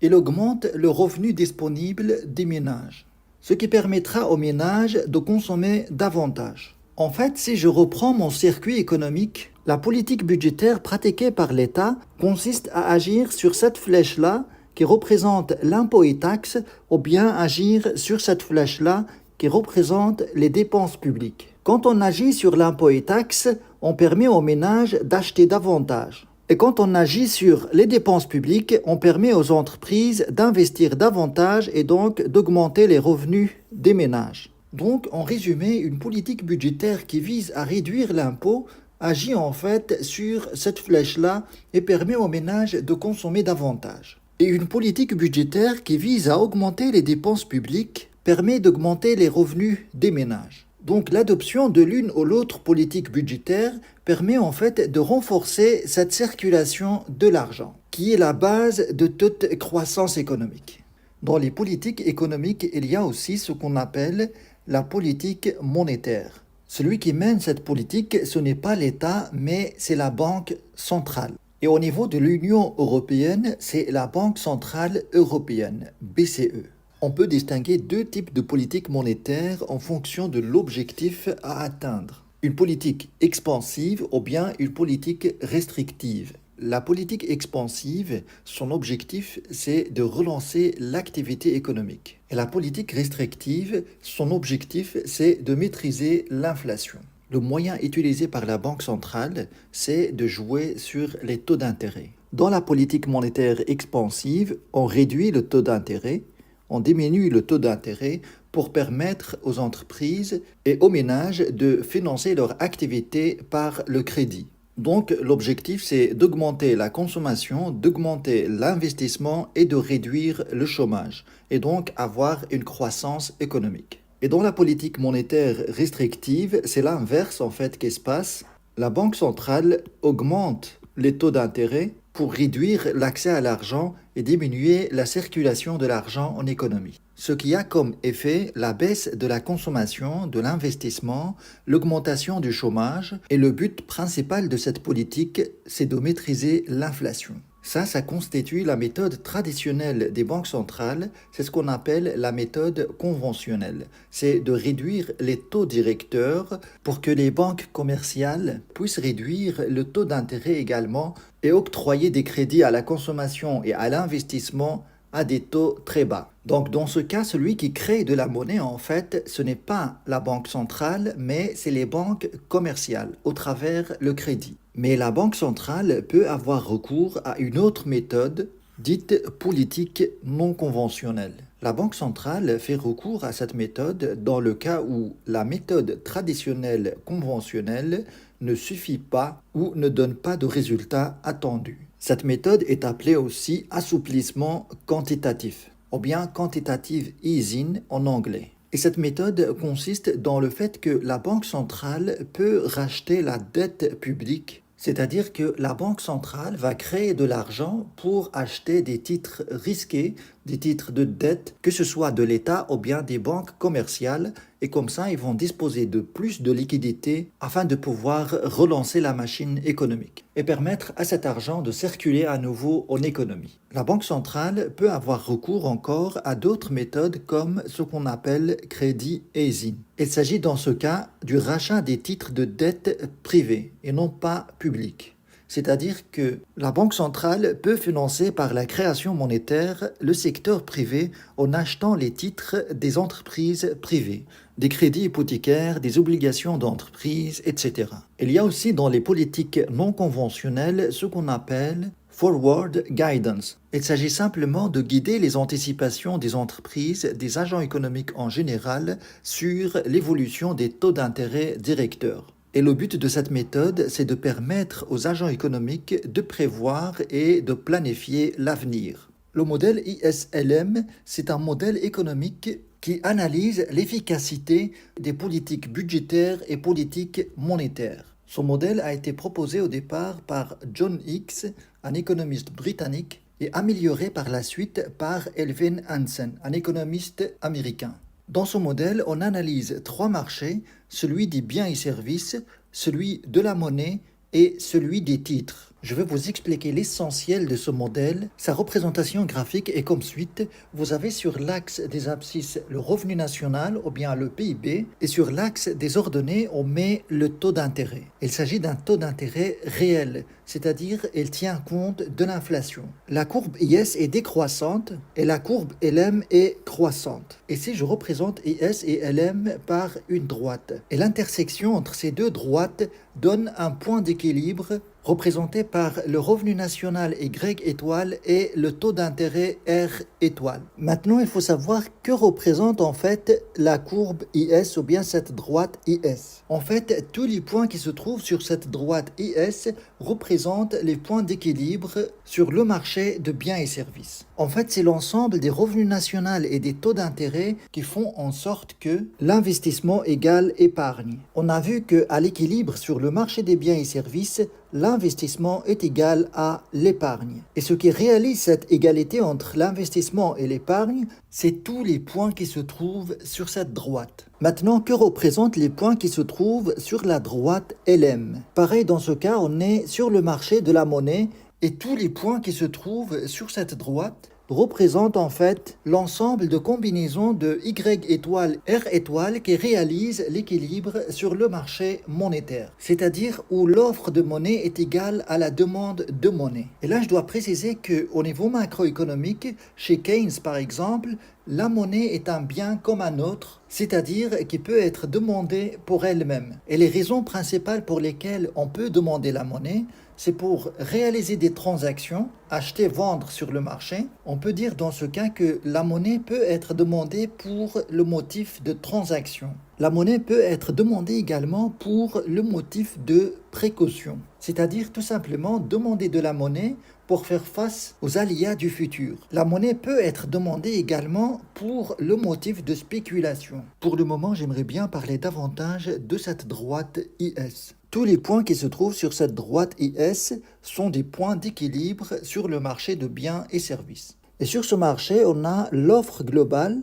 il augmente le revenu disponible des ménages, ce qui permettra aux ménages de consommer davantage. En fait, si je reprends mon circuit économique, la politique budgétaire pratiquée par l'État consiste à agir sur cette flèche-là qui représente l'impôt et taxes, ou bien agir sur cette flèche-là qui représente les dépenses publiques. Quand on agit sur l'impôt et taxes, on permet aux ménages d'acheter davantage. Et quand on agit sur les dépenses publiques, on permet aux entreprises d'investir davantage et donc d'augmenter les revenus des ménages. Donc, en résumé, une politique budgétaire qui vise à réduire l'impôt agit en fait sur cette flèche-là et permet aux ménages de consommer davantage. Et une politique budgétaire qui vise à augmenter les dépenses publiques permet d'augmenter les revenus des ménages. Donc l'adoption de l'une ou l'autre politique budgétaire permet en fait de renforcer cette circulation de l'argent, qui est la base de toute croissance économique. Dans les politiques économiques, il y a aussi ce qu'on appelle la politique monétaire. Celui qui mène cette politique, ce n'est pas l'État, mais c'est la Banque centrale. Et au niveau de l'Union européenne, c'est la Banque centrale européenne, BCE. On peut distinguer 2 types de politiques monétaires en fonction de l'objectif à atteindre. Une politique expansive ou bien une politique restrictive. La politique expansive, son objectif, c'est de relancer l'activité économique. Et la politique restrictive, son objectif, c'est de maîtriser l'inflation. Le moyen utilisé par la Banque centrale, c'est de jouer sur les taux d'intérêt. Dans la politique monétaire expansive, on réduit le taux d'intérêt, on diminue le taux d'intérêt pour permettre aux entreprises et aux ménages de financer leur activité par le crédit. Donc l'objectif c'est d'augmenter la consommation, d'augmenter l'investissement et de réduire le chômage et donc avoir une croissance économique. Et dans la politique monétaire restrictive, c'est l'inverse en fait qui se passe. La Banque centrale augmente les taux d'intérêt pour réduire l'accès à l'argent et diminuer la circulation de l'argent en économie. Ce qui a comme effet la baisse de la consommation, de l'investissement, l'augmentation du chômage, et le but principal de cette politique, c'est de maîtriser l'inflation. Ça constitue la méthode traditionnelle des banques centrales, c'est ce qu'on appelle la méthode conventionnelle. C'est de réduire les taux directeurs pour que les banques commerciales puissent réduire le taux d'intérêt également et octroyer des crédits à la consommation et à l'investissement à des taux très bas. Donc dans ce cas, celui qui crée de la monnaie, en fait, ce n'est pas la banque centrale, mais c'est les banques commerciales au travers le crédit. Mais la Banque centrale peut avoir recours à une autre méthode dite politique non conventionnelle. La Banque centrale fait recours à cette méthode dans le cas où la méthode traditionnelle conventionnelle ne suffit pas ou ne donne pas de résultat attendu. Cette méthode est appelée aussi assouplissement quantitatif, ou bien quantitative easing en anglais. Et cette méthode consiste dans le fait que la Banque centrale peut racheter la dette publique, c'est-à-dire que la Banque centrale va créer de l'argent pour acheter des titres risqués, des titres de dette, que ce soit de l'État ou bien des banques commerciales, et comme ça, ils vont disposer de plus de liquidités afin de pouvoir relancer la machine économique et permettre à cet argent de circuler à nouveau en économie. La Banque centrale peut avoir recours encore à d'autres méthodes comme ce qu'on appelle crédit easing. Il s'agit dans ce cas du rachat des titres de dette privés et non pas publics. C'est-à-dire que la Banque centrale peut financer par la création monétaire le secteur privé en achetant les titres des entreprises privées, des crédits hypothécaires, des obligations d'entreprise, etc. Il y a aussi dans les politiques non conventionnelles ce qu'on appelle forward guidance. Il s'agit simplement de guider les anticipations des entreprises, des agents économiques en général, sur l'évolution des taux d'intérêt directeurs. Et le but de cette méthode, c'est de permettre aux agents économiques de prévoir et de planifier l'avenir. Le modèle ISLM, c'est un modèle économique qui analyse l'efficacité des politiques budgétaires et politiques monétaires. Son modèle a été proposé au départ par John Hicks, un économiste britannique, et amélioré par la suite par Elvin Hansen, un économiste américain. Dans ce modèle, on analyse trois marchés, celui des biens et services, celui de la monnaie et celui des titres. Je vais vous expliquer l'essentiel de ce modèle. Sa représentation graphique est comme suit. Vous avez sur l'axe des abscisses le revenu national ou bien le PIB et sur l'axe des ordonnées on met le taux d'intérêt. Il s'agit d'un taux d'intérêt réel, c'est-à-dire il tient compte de l'inflation. La courbe IS est décroissante et la courbe LM est croissante. Ici je représente IS et LM par une droite. Et l'intersection entre ces deux droites donne un point d'équilibre représenté par le revenu national Y étoile et le taux d'intérêt R étoile. Maintenant, il faut savoir que représente en fait la courbe IS ou bien cette droite IS. En fait, tous les points qui se trouvent sur cette droite IS représentent les points d'équilibre sur le marché de biens et services. En fait, c'est l'ensemble des revenus nationaux et des taux d'intérêt qui font en sorte que l'investissement égale épargne. On a vu qu'à l'équilibre sur le marché des biens et services, l'investissement est égal à l'épargne. Et ce qui réalise cette égalité entre l'investissement et l'épargne, c'est tous les points qui se trouvent sur cette droite. Maintenant, que représentent les points qui se trouvent sur la droite LM? Pareil, dans ce cas, on est sur le marché de la monnaie et tous les points qui se trouvent sur cette droite représentent en fait l'ensemble de combinaisons de Y étoile R étoile qui réalisent l'équilibre sur le marché monétaire, c'est-à-dire où l'offre de monnaie est égale à la demande de monnaie. Et là, je dois préciser qu'au niveau macroéconomique, chez Keynes par exemple, la monnaie est un bien comme un autre, c'est-à-dire qui peut être demandée pour elle-même. Et les raisons principales pour lesquelles on peut demander la monnaie, c'est pour réaliser des transactions, acheter, vendre sur le marché. On peut dire dans ce cas que la monnaie peut être demandée pour le motif de transaction. La monnaie peut être demandée également pour le motif de précaution, c'est-à-dire tout simplement demander de la monnaie pour faire face aux aléas du futur. La monnaie peut être demandée également pour le motif de spéculation. Pour le moment, j'aimerais bien parler davantage de cette droite IS. Tous les points qui se trouvent sur cette droite IS sont des points d'équilibre sur le marché de biens et services. Et sur ce marché, on a l'offre globale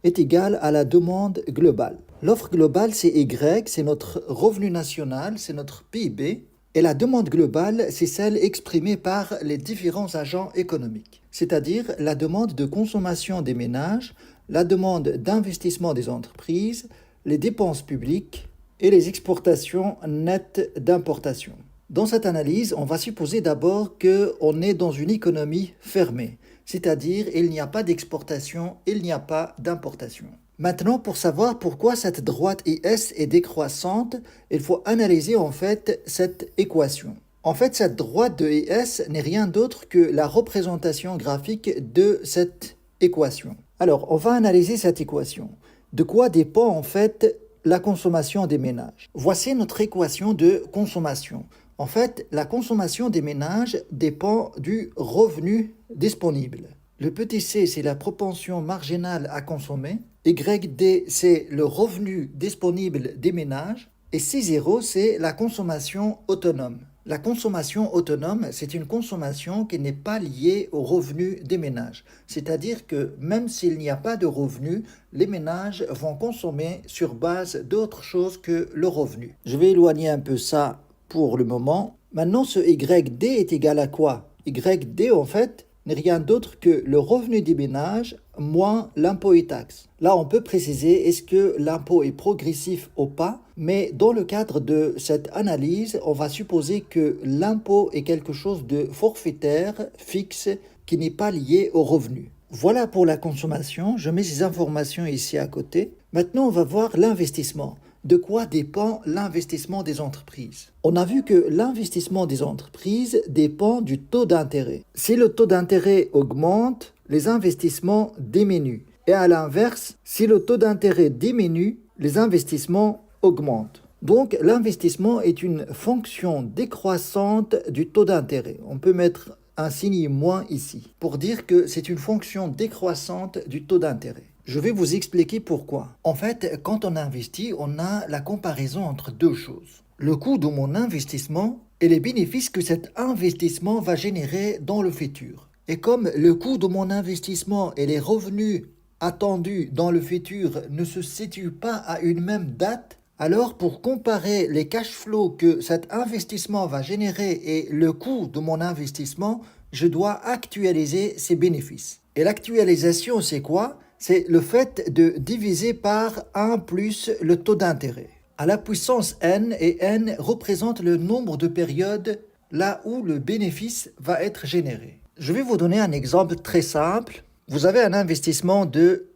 est égale à la demande globale. L'offre globale, c'est Y, c'est notre revenu national, c'est notre PIB. Et la demande globale, c'est celle exprimée par les différents agents économiques, c'est-à-dire la demande de consommation des ménages, la demande d'investissement des entreprises, les dépenses publiques et les exportations nettes d'importation. Dans cette analyse, on va supposer d'abord qu'on est dans une économie fermée, c'est-à-dire il n'y a pas d'exportation, il n'y a pas d'importation. Maintenant, pour savoir pourquoi cette droite IS est décroissante, il faut analyser en fait cette équation. En fait, cette droite de ES n'est rien d'autre que la représentation graphique de cette équation. Alors, on va analyser cette équation. De quoi dépend en fait la consommation des ménages? Voici notre équation de consommation. En fait, la consommation des ménages dépend du revenu disponible. Le petit c, c'est la propension marginale à consommer. YD, c'est le revenu disponible des ménages. Et C0, c'est la consommation autonome. La consommation autonome, c'est une consommation qui n'est pas liée au revenu des ménages. C'est-à-dire que même s'il n'y a pas de revenu, les ménages vont consommer sur base d'autre chose que le revenu. Je vais éloigner un peu ça pour le moment. Maintenant, ce YD est égal à quoi? YD, en fait, n'est rien d'autre que le revenu des ménages moins l'impôt et taxes. Là, on peut préciser est-ce que l'impôt est progressif ou pas, mais dans le cadre de cette analyse, on va supposer que l'impôt est quelque chose de forfaitaire, fixe, qui n'est pas lié au revenu. Voilà pour la consommation, je mets ces informations ici à côté. Maintenant, on va voir l'investissement. De quoi dépend l'investissement des entreprises? On a vu que l'investissement des entreprises dépend du taux d'intérêt. Si le taux d'intérêt augmente, les investissements diminuent. Et à l'inverse, si le taux d'intérêt diminue, les investissements augmentent. Donc, l'investissement est une fonction décroissante du taux d'intérêt. On peut mettre un signe moins ici pour dire que c'est une fonction décroissante du taux d'intérêt. Je vais vous expliquer pourquoi. En fait, quand on investit, on a la comparaison entre deux choses. Le coût de mon investissement et les bénéfices que cet investissement va générer dans le futur. Et comme le coût de mon investissement et les revenus attendus dans le futur ne se situent pas à une même date, alors pour comparer les cash flows que cet investissement va générer et le coût de mon investissement, je dois actualiser ces bénéfices. Et l'actualisation, c'est quoi? C'est le fait de diviser par 1 plus le taux d'intérêt. À la puissance n, et n représente le nombre de périodes là où le bénéfice va être généré. Je vais vous donner un exemple très simple. Vous avez un investissement de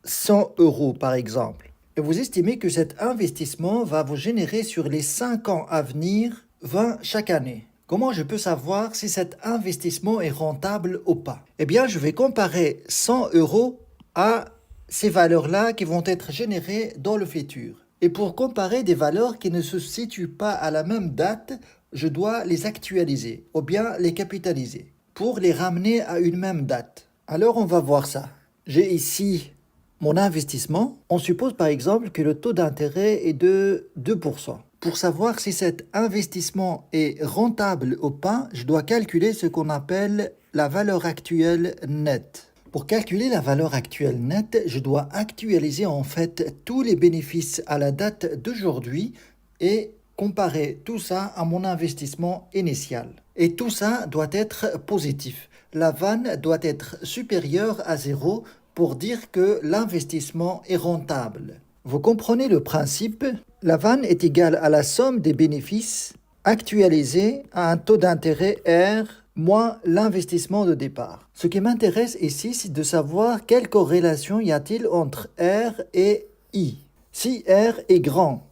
100 euros par exemple. Et vous estimez que cet investissement va vous générer sur les 5 ans à venir 20 chaque année. Comment je peux savoir si cet investissement est rentable ou pas? Eh bien, je vais comparer 100 euros à ces valeurs-là qui vont être générées dans le futur. Et pour comparer des valeurs qui ne se situent pas à la même date, je dois les actualiser ou bien les capitaliser pour les ramener à une même date. Alors, on va voir ça. J'ai ici mon investissement. On suppose par exemple que le taux d'intérêt est de 2%. Pour savoir si cet investissement est rentable ou pas, je dois calculer ce qu'on appelle la valeur actuelle nette. Pour calculer la valeur actuelle nette, je dois actualiser en fait tous les bénéfices à la date d'aujourd'hui et comparer tout ça à mon investissement initial. Et tout ça doit être positif. La vanne doit être supérieure à 0 pour dire que l'investissement est rentable. Vous comprenez le principe? La vanne est égale à la somme des bénéfices actualisés à un taux d'intérêt R moins l'investissement de départ. Ce qui m'intéresse ici, c'est de savoir quelle corrélation y a-t-il entre R et I. Si R est grand,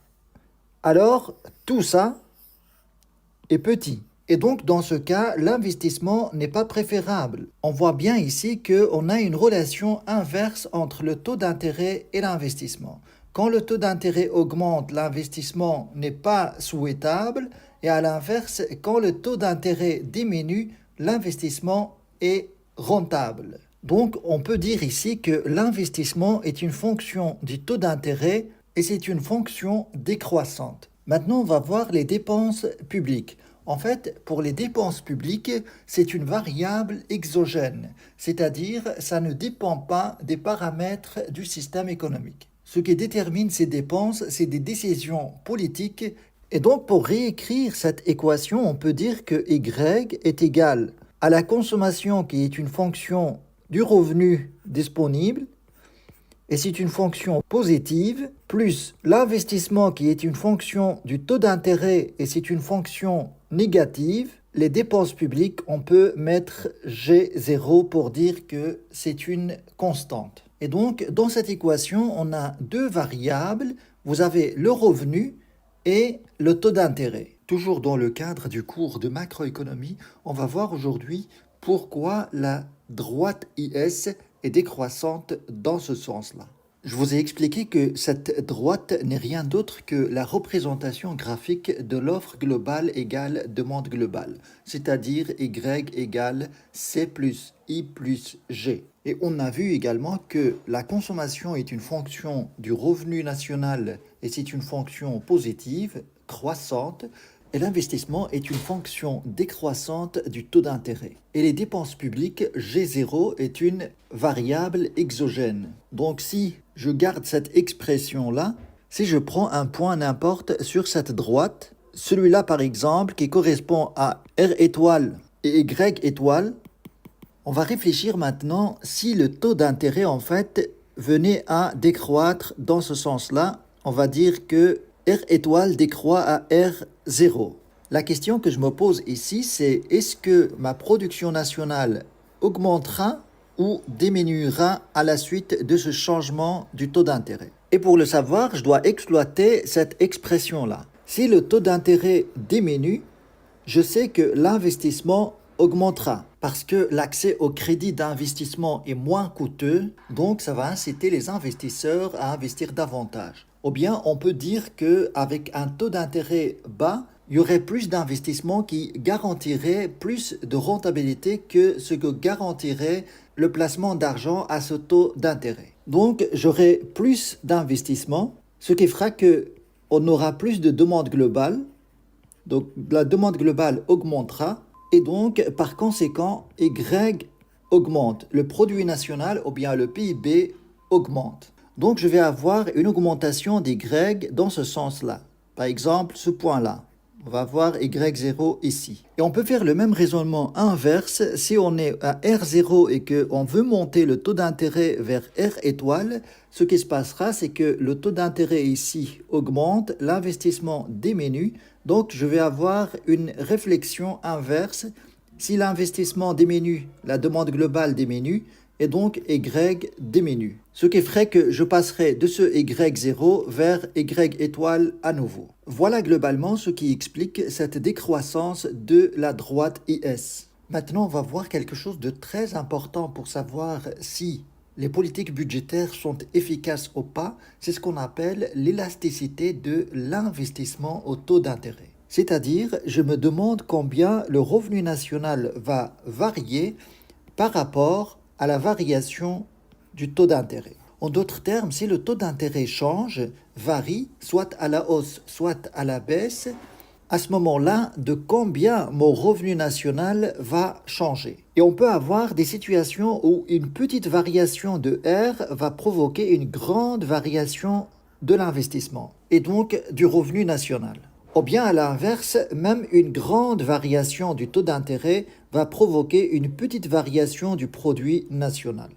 alors tout ça est petit. Et donc, dans ce cas, l'investissement n'est pas préférable. On voit bien ici qu'on a une relation inverse entre le taux d'intérêt et l'investissement. Quand le taux d'intérêt augmente, l'investissement n'est pas souhaitable. Et à l'inverse, quand le taux d'intérêt diminue, l'investissement est rentable. Donc, on peut dire ici que l'investissement est une fonction du taux d'intérêt et c'est une fonction décroissante. Maintenant, on va voir les dépenses publiques. En fait, pour les dépenses publiques, c'est une variable exogène, c'est-à-dire ça ne dépend pas des paramètres du système économique. Ce qui détermine ces dépenses, c'est des décisions politiques. Et donc, pour réécrire cette équation, on peut dire que Y est égal à la consommation qui est une fonction du revenu disponible, et c'est une fonction positive, plus l'investissement qui est une fonction du taux d'intérêt, et c'est une fonction négative. Les dépenses publiques, on peut mettre G0 pour dire que c'est une constante. Et donc, dans cette équation, on a deux variables. Vous avez le revenu et le taux d'intérêt. Toujours dans le cadre du cours de macroéconomie, on va voir aujourd'hui pourquoi la droite IS est décroissante dans ce sens-là. Je vous ai expliqué que cette droite n'est rien d'autre que la représentation graphique de l'offre globale égale demande globale, c'est-à-dire Y égale C plus I plus G. Et on a vu également que la consommation est une fonction du revenu national et c'est une fonction positive, croissante, et l'investissement est une fonction décroissante du taux d'intérêt. Et les dépenses publiques, G0 est une variable exogène. Donc si je garde cette expression-là, si je prends un point n'importe sur cette droite, celui-là par exemple qui correspond à R étoile et Y étoile, on va réfléchir maintenant si le taux d'intérêt en fait venait à décroître dans ce sens-là. On va dire que R étoile décroît à R0. La question que je me pose ici, c'est est-ce que ma production nationale augmentera ou diminuera à la suite de ce changement du taux d'intérêt? Et pour le savoir, je dois exploiter cette expression-là. Si le taux d'intérêt diminue, je sais que l'investissement augmentera parce que l'accès au crédit d'investissement est moins coûteux, donc ça va inciter les investisseurs à investir davantage. Ou bien on peut dire qu'avec un taux d'intérêt bas, il y aurait plus d'investissements qui garantiraient plus de rentabilité que ce que garantirait le placement d'argent à ce taux d'intérêt. Donc j'aurai plus d'investissements, ce qui fera qu'on aura plus de demande globale. Donc la demande globale augmentera et donc par conséquent Y augmente. Le produit national ou bien le PIB augmente. Donc je vais avoir une augmentation d'Y dans ce sens-là. Par exemple, ce point-là. On va voir Y0 ici. Et on peut faire le même raisonnement inverse si on est à R0 et qu'on veut monter le taux d'intérêt vers R étoile. Ce qui se passera, c'est que le taux d'intérêt ici augmente, l'investissement diminue. Donc je vais avoir une réflexion inverse. Si l'investissement diminue, la demande globale diminue et donc Y diminue. Ce qui ferait que je passerai de ce Y0 vers Y étoile à nouveau. Voilà globalement ce qui explique cette décroissance de la droite IS. Maintenant, on va voir quelque chose de très important pour savoir si les politiques budgétaires sont efficaces ou pas. C'est ce qu'on appelle l'élasticité de l'investissement au taux d'intérêt. C'est-à-dire, je me demande combien le revenu national va varier par rapport à la variation du taux d'intérêt. En d'autres termes, si le taux d'intérêt change, varie, soit à la hausse, soit à la baisse, à ce moment-là, de combien mon revenu national va changer. Et on peut avoir des situations où une petite variation de R va provoquer une grande variation de l'investissement et donc du revenu national. Ou bien à l'inverse, même une grande variation du taux d'intérêt va provoquer une petite variation du produit national.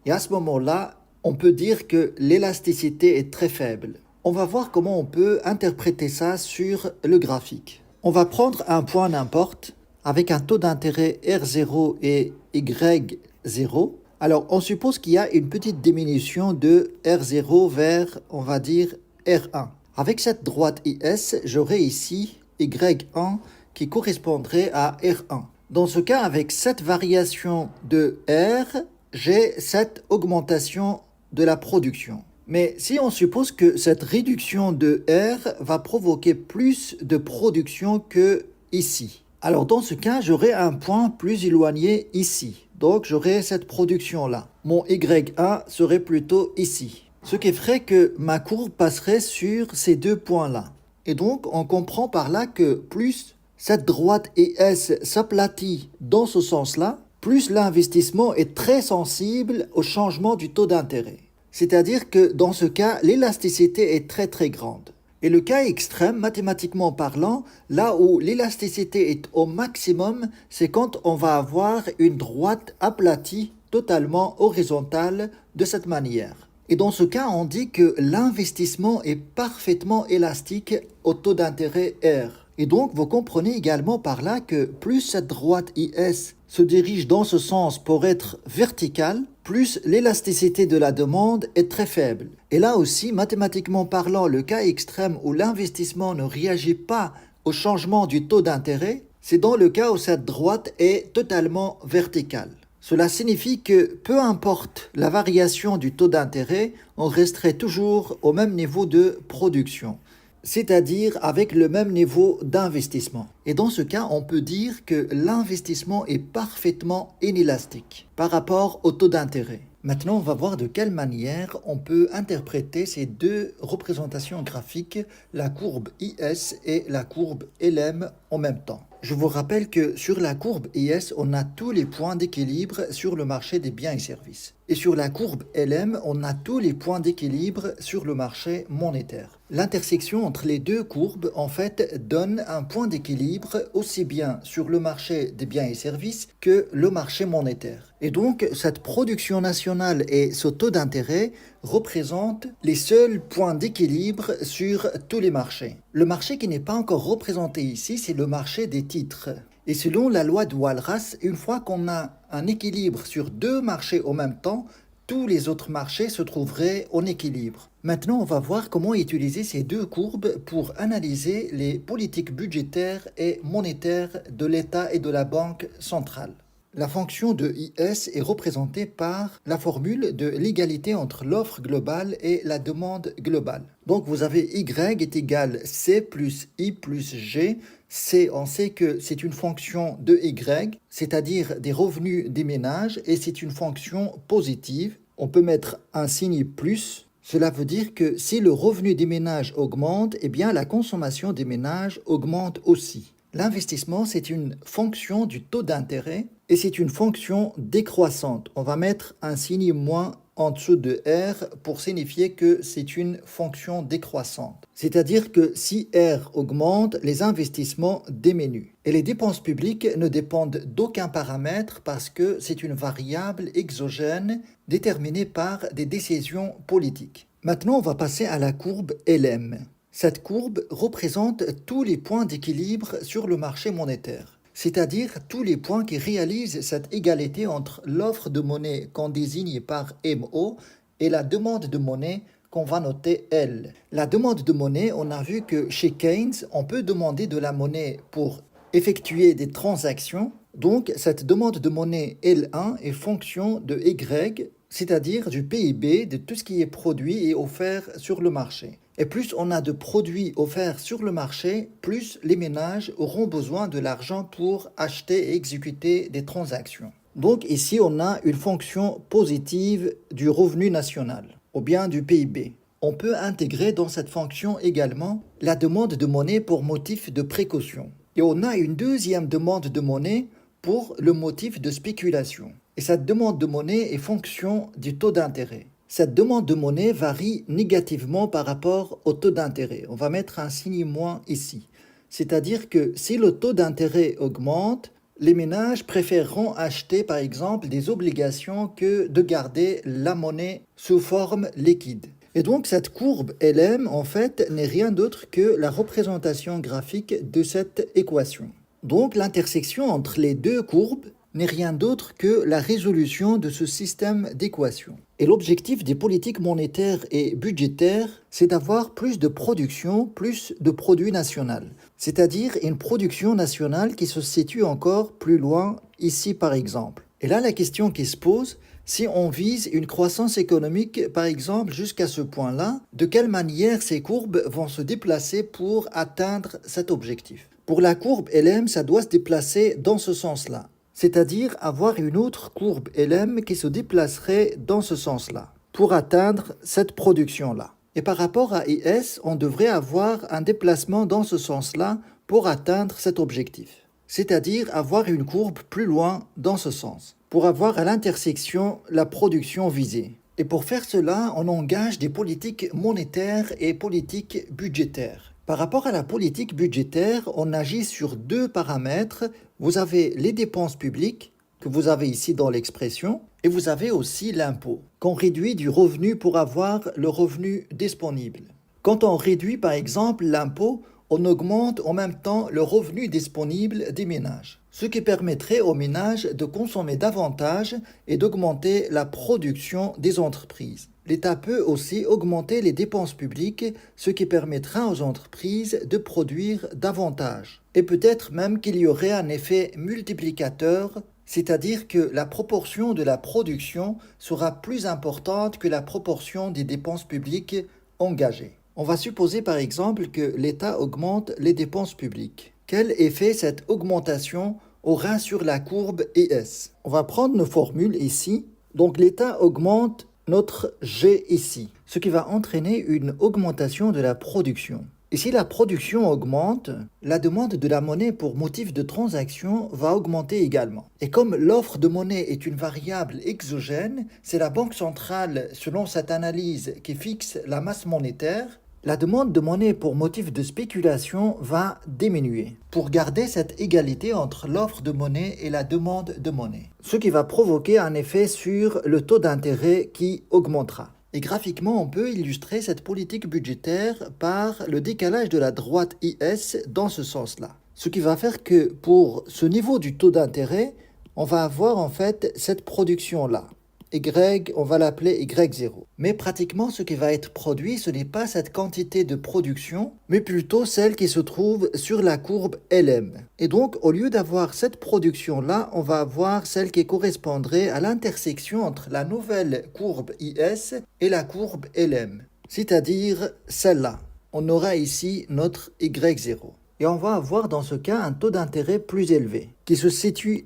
Et à ce moment-là, on peut dire que l'élasticité est très faible. On va voir comment on peut interpréter ça sur le graphique. On va prendre un point n'importe avec un taux d'intérêt R0 et Y0. Alors, on suppose qu'il y a une petite diminution de R0 vers, on va dire, R1. Avec cette droite IS, j'aurai ici Y1 qui correspondrait à R1. Dans ce cas, avec cette variation de R, j'ai cette augmentation de la production. Mais si on suppose que cette réduction de R va provoquer plus de production que ici, alors dans ce cas, j'aurai un point plus éloigné ici. Donc j'aurai cette production-là. Mon Y1 serait plutôt ici. Ce qui ferait que ma courbe passerait sur ces deux points-là. Et donc, on comprend par là que plus cette droite IS s'aplatit dans ce sens-là, plus l'investissement est très sensible au changement du taux d'intérêt. C'est-à-dire que dans ce cas, l'élasticité est très très grande. Et le cas extrême, mathématiquement parlant, là où l'élasticité est au maximum, c'est quand on va avoir une droite aplatie totalement horizontale de cette manière. Et dans ce cas, on dit que l'investissement est parfaitement élastique au taux d'intérêt R. Et donc, vous comprenez également par là que plus cette droite IS se dirige dans ce sens pour être verticale, plus l'élasticité de la demande est très faible. Et là aussi, mathématiquement parlant, le cas extrême où l'investissement ne réagit pas au changement du taux d'intérêt, c'est dans le cas où cette droite est totalement verticale. Cela signifie que peu importe la variation du taux d'intérêt, on resterait toujours au même niveau de production, c'est-à-dire avec le même niveau d'investissement. Et dans ce cas, on peut dire que l'investissement est parfaitement inélastique par rapport au taux d'intérêt. Maintenant, on va voir de quelle manière on peut interpréter ces deux représentations graphiques, la courbe IS et la courbe LM en même temps. Je vous rappelle que sur la courbe IS, on a tous les points d'équilibre sur le marché des biens et services. Et sur la courbe LM, on a tous les points d'équilibre sur le marché monétaire. L'intersection entre les deux courbes, en fait, donne un point d'équilibre aussi bien sur le marché des biens et services que le marché monétaire. Et donc, cette production nationale et ce taux d'intérêt représentent les seuls points d'équilibre sur tous les marchés. Le marché qui n'est pas encore représenté ici, c'est le marché des titres. Et selon la loi de Walras, une fois qu'on a un équilibre sur deux marchés en même temps, tous les autres marchés se trouveraient en équilibre. Maintenant, on va voir comment utiliser ces deux courbes pour analyser les politiques budgétaires et monétaires de l'État et de la Banque centrale. La fonction de IS est représentée par la formule de l'égalité entre l'offre globale et la demande globale. Donc vous avez Y est égal C plus I plus G. C, on sait que c'est une fonction de Y, c'est-à-dire des revenus des ménages, et c'est une fonction positive. On peut mettre un signe plus. Cela veut dire que si le revenu des ménages augmente, eh bien la consommation des ménages augmente aussi. L'investissement, c'est une fonction du taux d'intérêt et c'est une fonction décroissante. On va mettre un signe moins en dessous de R pour signifier que c'est une fonction décroissante. C'est-à-dire que si R augmente, les investissements diminuent. Et les dépenses publiques ne dépendent d'aucun paramètre parce que c'est une variable exogène déterminée par des décisions politiques. Maintenant, on va passer à la courbe LM. Cette courbe représente tous les points d'équilibre sur le marché monétaire, c'est-à-dire tous les points qui réalisent cette égalité entre l'offre de monnaie qu'on désigne par MO et la demande de monnaie qu'on va noter L. La demande de monnaie, on a vu que chez Keynes, on peut demander de la monnaie pour effectuer des transactions. Donc, cette demande de monnaie L1 est fonction de Y, c'est-à-dire du PIB, de tout ce qui est produit et offert sur le marché. Et plus on a de produits offerts sur le marché, plus les ménages auront besoin de l'argent pour acheter et exécuter des transactions. Donc ici, on a une fonction positive du revenu national, ou bien du PIB. On peut intégrer dans cette fonction également la demande de monnaie pour motif de précaution. Et on a une deuxième demande de monnaie pour le motif de spéculation. Et cette demande de monnaie est fonction du taux d'intérêt. Cette demande de monnaie varie négativement par rapport au taux d'intérêt. On va mettre un signe moins ici. C'est-à-dire que si le taux d'intérêt augmente, les ménages préféreront acheter par exemple des obligations que de garder la monnaie sous forme liquide. Et donc cette courbe LM en fait n'est rien d'autre que la représentation graphique de cette équation. Donc l'intersection entre les deux courbes n'est rien d'autre que la résolution de ce système d'équations. Et l'objectif des politiques monétaires et budgétaires, c'est d'avoir plus de production, plus de produit national. C'est-à-dire une production nationale qui se situe encore plus loin, ici par exemple. Et là, la question qui se pose, si on vise une croissance économique, par exemple, jusqu'à ce point-là, de quelle manière ces courbes vont se déplacer pour atteindre cet objectif? Pour la courbe LM, ça doit se déplacer dans ce sens-là. C'est-à-dire avoir une autre courbe LM qui se déplacerait dans ce sens-là, pour atteindre cette production-là. Et par rapport à IS, on devrait avoir un déplacement dans ce sens-là pour atteindre cet objectif. C'est-à-dire avoir une courbe plus loin dans ce sens, pour avoir à l'intersection la production visée. Et pour faire cela, on engage des politiques monétaires et politiques budgétaires. Par rapport à la politique budgétaire, on agit sur deux paramètres. Vous avez les dépenses publiques, que vous avez ici dans l'expression, et vous avez aussi l'impôt, qu'on réduit du revenu pour avoir le revenu disponible. Quand on réduit par exemple l'impôt, on augmente en même temps le revenu disponible des ménages, ce qui permettrait aux ménages de consommer davantage et d'augmenter la production des entreprises. L'État peut aussi augmenter les dépenses publiques, ce qui permettra aux entreprises de produire davantage. Et peut-être même qu'il y aurait un effet multiplicateur, c'est-à-dire que la proportion de la production sera plus importante que la proportion des dépenses publiques engagées. On va supposer par exemple que l'État augmente les dépenses publiques. Quel effet cette augmentation aura sur la courbe IS? On va prendre nos formules ici. Donc l'État augmente notre G ici, ce qui va entraîner une augmentation de la production. Et si la production augmente, la demande de la monnaie pour motif de transaction va augmenter également. Et comme l'offre de monnaie est une variable exogène, c'est la Banque centrale, selon cette analyse, qui fixe la masse monétaire, la demande de monnaie pour motif de spéculation va diminuer pour garder cette égalité entre l'offre de monnaie et la demande de monnaie. Ce qui va provoquer un effet sur le taux d'intérêt qui augmentera. Et graphiquement, on peut illustrer cette politique budgétaire par le décalage de la droite IS dans ce sens-là. Ce qui va faire que pour ce niveau du taux d'intérêt, on va avoir en fait cette production-là. Y, on va l'appeler Y0. Mais pratiquement, ce qui va être produit, ce n'est pas cette quantité de production, mais plutôt celle qui se trouve sur la courbe LM. Et donc, au lieu d'avoir cette production-là, on va avoir celle qui correspondrait à l'intersection entre la nouvelle courbe IS et la courbe LM, c'est-à-dire celle-là. On aura ici notre Y0. Et on va avoir dans ce cas un taux d'intérêt plus élevé, qui se situe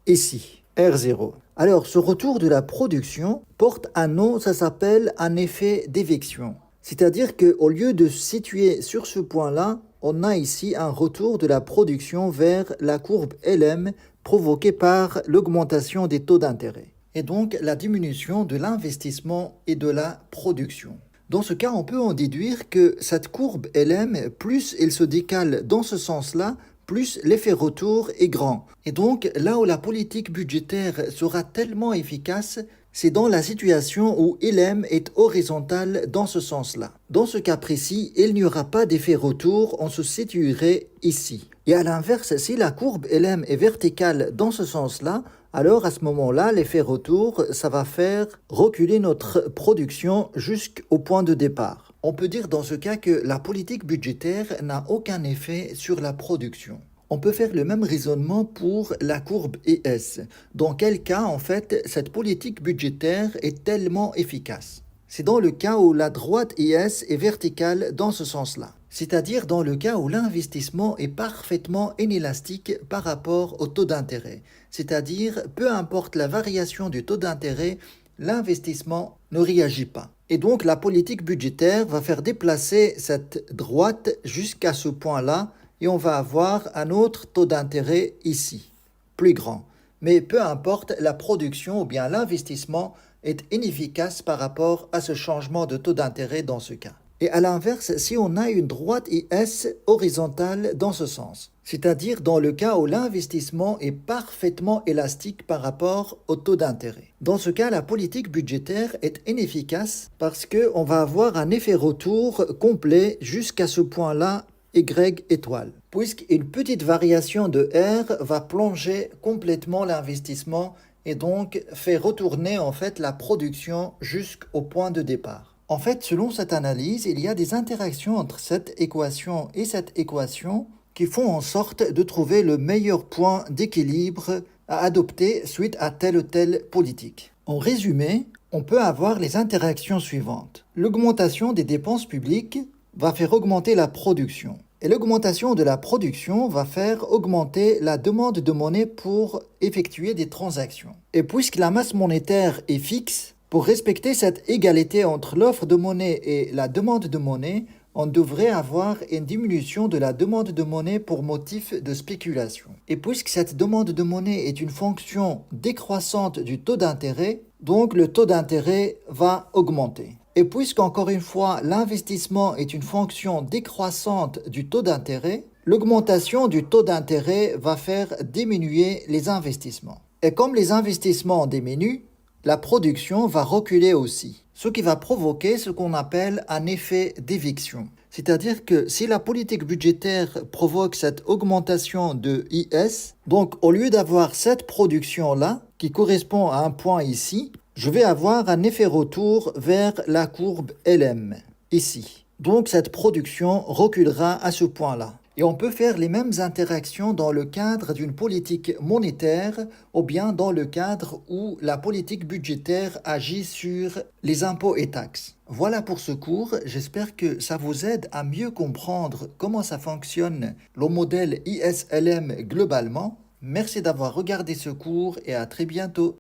ici, R0. Alors, ce retour de la production porte un nom, ça s'appelle un effet d'éviction. C'est-à-dire qu'au lieu de se situer sur ce point-là, on a ici un retour de la production vers la courbe LM provoquée par l'augmentation des taux d'intérêt. Et donc, la diminution de l'investissement et de la production. Dans ce cas, on peut en déduire que cette courbe LM, plus elle se décale dans ce sens-là, plus l'effet retour est grand. Et donc, là où la politique budgétaire sera tellement efficace, c'est dans la situation où LM est horizontal dans ce sens-là. Dans ce cas précis, il n'y aura pas d'effet retour, on se situerait ici. Et à l'inverse, si la courbe LM est verticale dans ce sens-là, alors à ce moment-là, l'effet retour, ça va faire reculer notre production jusqu'au point de départ. On peut dire dans ce cas que la politique budgétaire n'a aucun effet sur la production. On peut faire le même raisonnement pour la courbe ES. Dans quel cas, en fait, cette politique budgétaire est tellement efficace? C'est dans le cas où la droite IS est verticale dans ce sens-là. C'est-à-dire dans le cas où l'investissement est parfaitement inélastique par rapport au taux d'intérêt. C'est-à-dire, peu importe la variation du taux d'intérêt, l'investissement ne réagit pas. Et donc la politique budgétaire va faire déplacer cette droite jusqu'à ce point-là et on va avoir un autre taux d'intérêt ici, plus grand. Mais peu importe, la production ou bien l'investissement est inefficace par rapport à ce changement de taux d'intérêt dans ce cas. Et à l'inverse, si on a une droite IS horizontale dans ce sens, c'est-à-dire dans le cas où l'investissement est parfaitement élastique par rapport au taux d'intérêt. Dans ce cas, la politique budgétaire est inefficace parce qu'on va avoir un effet retour complet jusqu'à ce point-là, Y étoile. Puisqu'une petite variation de R va plonger complètement l'investissement et donc fait retourner en fait la production jusqu'au point de départ. En fait, selon cette analyse, il y a des interactions entre cette équation et cette équation qui font en sorte de trouver le meilleur point d'équilibre à adopter suite à telle ou telle politique. En résumé, on peut avoir les interactions suivantes. L'augmentation des dépenses publiques va faire augmenter la production. Et l'augmentation de la production va faire augmenter la demande de monnaie pour effectuer des transactions. Et puisque la masse monétaire est fixe, pour respecter cette égalité entre l'offre de monnaie et la demande de monnaie, on devrait avoir une diminution de la demande de monnaie pour motif de spéculation. Et puisque cette demande de monnaie est une fonction décroissante du taux d'intérêt, donc le taux d'intérêt va augmenter. Et puisqu'encore une fois, l'investissement est une fonction décroissante du taux d'intérêt, l'augmentation du taux d'intérêt va faire diminuer les investissements. Et comme les investissements diminuent, la production va reculer aussi, ce qui va provoquer ce qu'on appelle un effet d'éviction. C'est-à-dire que si la politique budgétaire provoque cette augmentation de IS, donc au lieu d'avoir cette production-là, qui correspond à un point ici, je vais avoir un effet retour vers la courbe LM, ici. Donc cette production reculera à ce point-là. Et on peut faire les mêmes interactions dans le cadre d'une politique monétaire ou bien dans le cadre où la politique budgétaire agit sur les impôts et taxes. Voilà pour ce cours, j'espère que ça vous aide à mieux comprendre comment ça fonctionne le modèle ISLM globalement. Merci d'avoir regardé ce cours et à très bientôt.